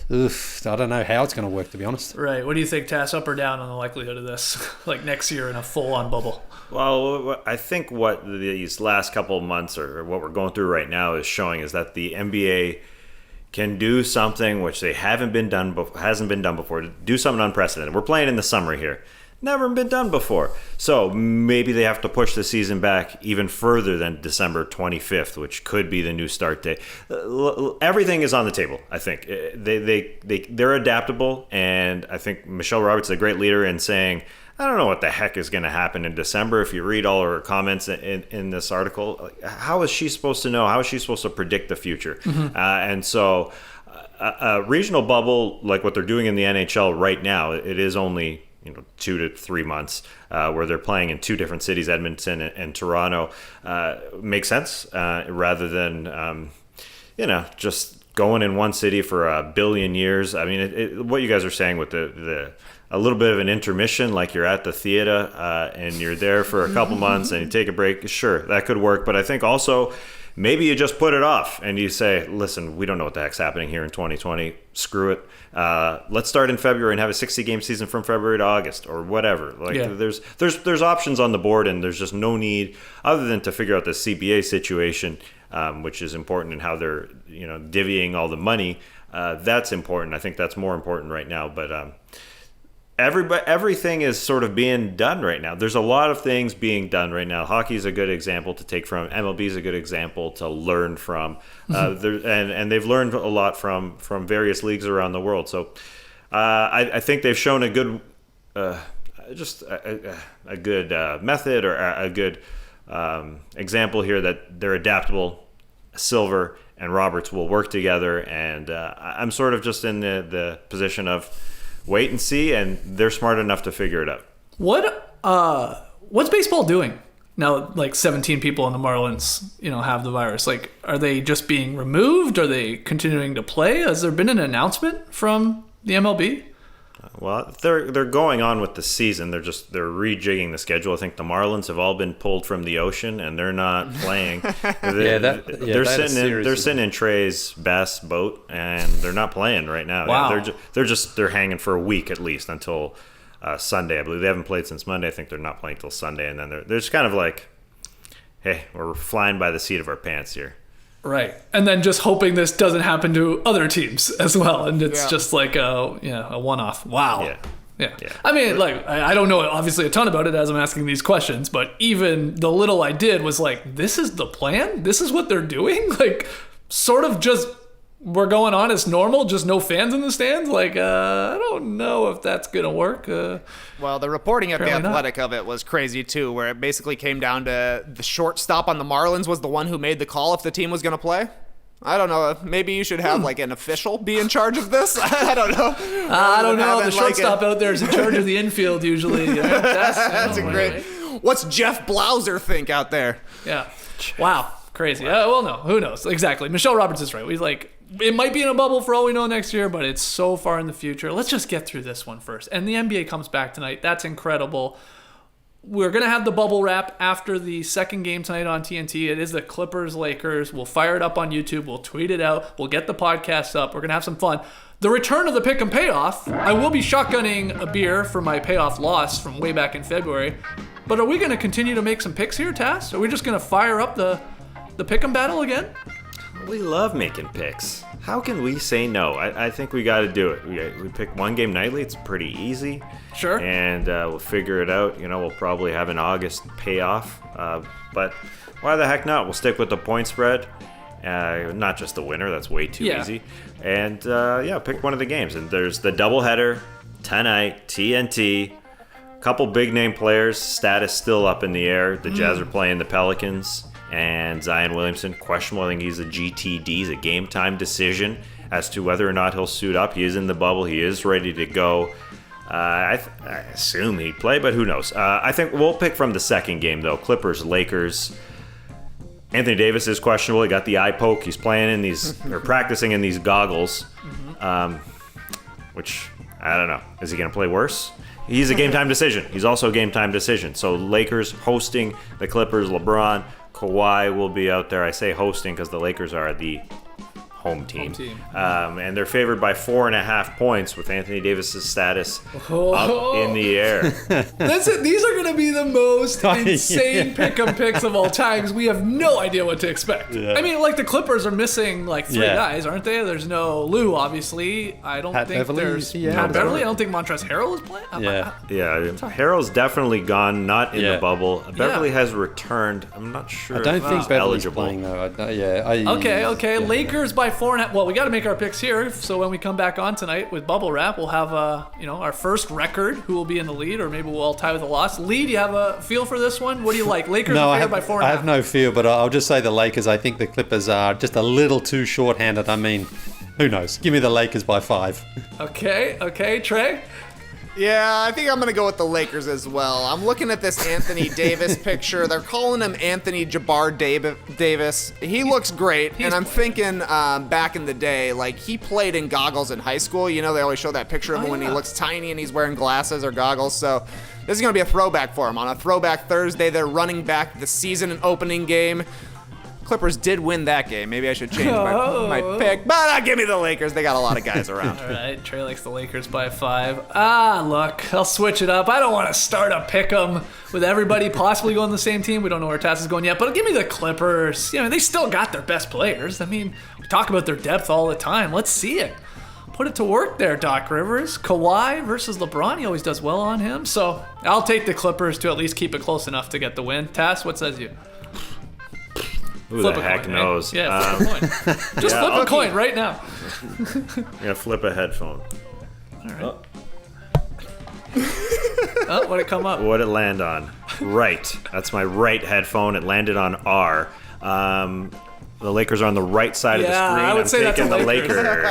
I don't know how it's going to work, to be honest. Right. What do you think, Tass? Up or down on the likelihood of this, like next year in a full-on bubble? Well, I think what these last couple of months or what we're going through right now is showing is that the NBA can do something which they hasn't been done before. Do something unprecedented. We're playing in the summer here. Never been done before. So maybe they have to push the season back even further than December 25th, which could be the new start date. Everything is on the table, I think. They're adaptable, and I think Michelle Roberts is a great leader in saying, I don't know what the heck is going to happen in December. If you read all her comments in this article, how is she supposed to know? How is she supposed to predict the future? And so a regional bubble, like what they're doing in the NHL right now, it is only 2 to 3 months where they're playing in two different cities, Edmonton and Toronto, makes sense rather than, just going in one city for a billion years. I mean, what you guys are saying with a little bit of an intermission, like you're at the theater and you're there for a couple months and you take a break, sure, that could work. But I think also maybe you just put it off and you say, listen, we don't know what the heck's happening here in 2020. Screw it. Let's start in February and have a 60-game season from February to August or whatever. There's options on the board, and there's just no need other than to figure out the CBA situation, which is important in how they're divvying all the money. That's important. I think that's more important right now. But everything is sort of being done right now. There's a lot of things being done right now. Hockey is a good example to take from. MLB is a good example to learn from. And they've learned a lot from various leagues around the world. So I think they've shown a good, a good method or a good example here that they're adaptable. Silver and Roberts will work together. And I'm sort of just in the position of wait and see, and they're smart enough to figure it out. What's baseball doing now? Like 17 people on the Marlins, have the virus. Like, are they just being removed? Are they continuing to play? Has there been an announcement from the MLB? Well, they're going on with the season. They're rejigging the schedule. I think the Marlins have all been pulled from the ocean, and they're not playing. They're sitting in Trey's bass boat, and they're not playing right now. Wow. They're hanging for a week at least until Sunday. I believe they haven't played since Monday. I think they're not playing till Sunday, and then they're just kind of like, hey, we're flying by the seat of our pants here. Right. And then just hoping this doesn't happen to other teams as well. And it's just like a one-off. Wow. Yeah. I mean, like, I don't know obviously a ton about it as I'm asking these questions, but even the little I did was like, this is the plan? This is what they're doing? Like, sort of just we're going on as normal, just no fans in the stands. Like, I don't know if that's gonna work. Well, the reporting at The Apparently Athletic of it was crazy too, where it basically came down to the shortstop on the Marlins was the one who made the call if the team was going to play. I don't know. Maybe you should have like an official be in charge of this. I don't know. I don't know. The shortstop out there is in charge of the infield usually. That's a great. What's Jeff Blauser think out there? Yeah. Wow. Crazy. Well, no. Who knows? Exactly. Michelle Roberts is right. It might be in a bubble for all we know next year, but it's so far in the future. Let's just get through this one first. And the NBA comes back tonight. That's incredible. We're going to have the bubble wrap after the second game tonight on TNT. It is the Clippers-Lakers. We'll fire it up on YouTube. We'll tweet it out. We'll get the podcast up. We're going to have some fun. The return of the pick and payoff. I will be shotgunning a beer for my payoff loss from way back in February. But are we going to continue to make some picks here, Tass? Are we just going to fire up the pick and battle again? We love making picks. How can we say no? I think we got to do it. We pick one game nightly. It's pretty easy. Sure. And we'll figure it out. We'll probably have an August payoff. But why the heck not? We'll stick with the point spread. Not just the winner. That's way too easy. And pick one of the games. And there's the doubleheader tonight, TNT. Couple big name players. Status still up in the air. The Jazz are playing the Pelicans. And Zion Williamson, questionable. I think he's a GTD. He's a game time decision as to whether or not he'll suit up. He is in the bubble. He is ready to go. I assume he'd play, but who knows? I think we'll pick from the second game, though. Clippers, Lakers. Anthony Davis is questionable. He got the eye poke. He's playing in these, or practicing in these goggles, which, I don't know. Is he going to play worse? He's a game time decision. He's also a game time decision. So Lakers hosting the Clippers, LeBron. Kawhi will be out there. I say hosting because the Lakers are the home team. And they're favored by 4.5 points with Anthony Davis's status up in the air. These are going to be the most insane pick-em picks of all time because we have no idea what to expect. Yeah. I mean, the Clippers are missing three guys, aren't they? There's no Lou, obviously. I don't think there's Pat Beverly. I don't think Montrezl Harrell is playing. Harrell's definitely gone, not in the bubble. Beverly has returned. I'm not sure. I don't think Beverly's playing though. Okay. Lakers by 4.5. Well, we got to make our picks here. So when we come back on tonight with bubble wrap, we'll have our first record. Who will be in the lead, or maybe we'll all tie with a loss. Lee, do you have a feel for this one? What do you like? Lakers by 4.5. I have no feel, but I'll just say the Lakers. I think the Clippers are just a little too short-handed. I mean, who knows? Give me the Lakers by 5. Okay, Trey. Yeah, I think I'm going to go with the Lakers as well. I'm looking at this Anthony Davis picture. They're calling him Anthony Jabbar Davis. He looks great, and I'm thinking back in the day, he played in goggles in high school. They always show that picture of him when he looks tiny and he's wearing glasses or goggles. So this is going to be a throwback for him. On a Throwback Thursday, they're running back the season and opening game. Clippers did win that game. Maybe I should change my pick, but give me the Lakers. They got a lot of guys around. All right, Trey likes the Lakers by 5. Look, I'll switch it up. I don't want to start a pick 'em with everybody possibly going the same team. We don't know where Tass is going yet, but give me the Clippers. They still got their best players. I mean, we talk about their depth all the time. Let's see it. Put it to work there, Doc Rivers. Kawhi versus LeBron. He always does well on him. So I'll take the Clippers to at least keep it close enough to get the win. Tass, what says you? Who the heck knows? Right? Yeah, flip a coin. Just flip a coin right now. I'm going to flip a headphone. All right. What'd it come up? What'd it land on? Right. That's my right headphone. It landed on R. The Lakers are on the right side of the screen. I would say that's the Lakers.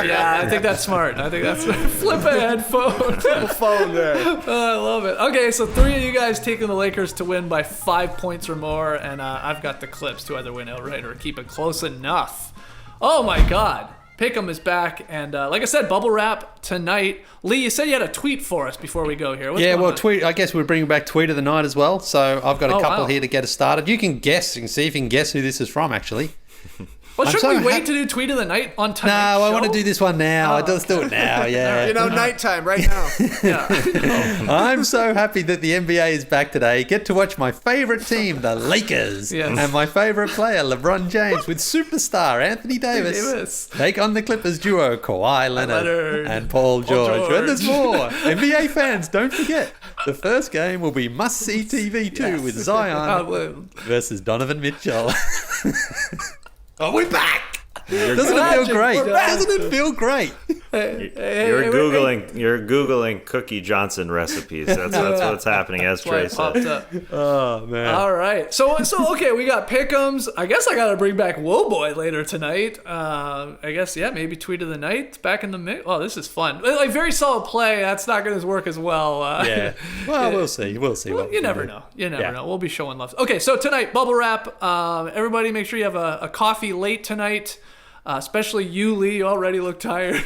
Yeah, I think that's smart. I think that's flip a headphone. Flip a phone there. I love it. Okay, so 3 of you guys taking the Lakers to win by 5 points or more, and I've got the Clips to either win outright or keep it close enough. Oh my God. Pick'em is back, and like I said, bubble wrap tonight. Lee, you said you had a tweet for us before we go here. Tweet. I guess we're bringing back tweet of the night as well. So I've got a couple here to get us started. You can guess and see if you can guess who this is from, actually. Well, shouldn't we wait to do tweet of the night on tonight? No, I want to do this one now. Let's do it now. Yeah. Nighttime right now. I'm so happy that the NBA is back today. Get to watch my favorite team, the Lakers, and my favorite player, LeBron James, with superstar Anthony Davis take on the Clippers duo, Kawhi Leonard and Paul George. And there's more. NBA fans, don't forget, the first game will be must-see TV too, with Zion versus Donovan Mitchell. Oh, we're back! Doesn't it feel great? Doesn't it feel great? You're googling Cookie Johnson recipes. That's what's happening, as Trey said. Oh man! All right, so okay, we got pick'ems. I guess I gotta bring back Whoa later tonight. I guess maybe tweet of the night back in the mix. Oh, this is fun. Like very solid play. That's not gonna work as well. Yeah. Well, we'll see. We'll see. Well, you never know. You never know. We'll be showing love. Okay, so tonight bubble wrap. Everybody, make sure you have a coffee late tonight. Especially you, Lee. You already look tired.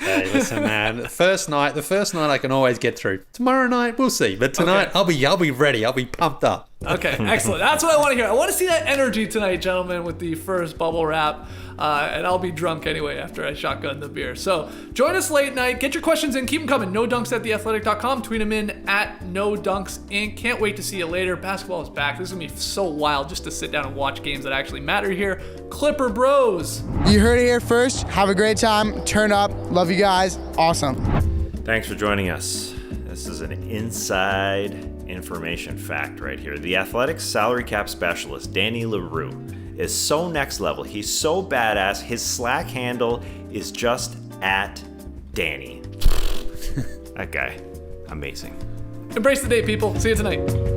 Hey, listen, man. The first night I can always get through. Tomorrow night, we'll see. But tonight, okay. I'll be ready. I'll be pumped up. Okay, excellent. That's what I want to hear. I want to see that energy tonight, gentlemen, with the first bubble wrap. And I'll be drunk anyway after I shotgun the beer. So join us late night. Get your questions in. Keep them coming. NoDunks@theathletic.com. Tweet them in at NoDunksInc. Can't wait to see you later. Basketball is back. This is going to be so wild just to sit down and watch games that actually matter here. Clipper Bros. You heard it here first. Have a great time. Turn up. Love you guys. Awesome. Thanks for joining us. This is an inside information fact right here. The Athletic's salary cap specialist, Danny LaRue, is so next level. He's so badass. His Slack handle is just at Danny. That guy, amazing. Embrace the day, people. See you tonight.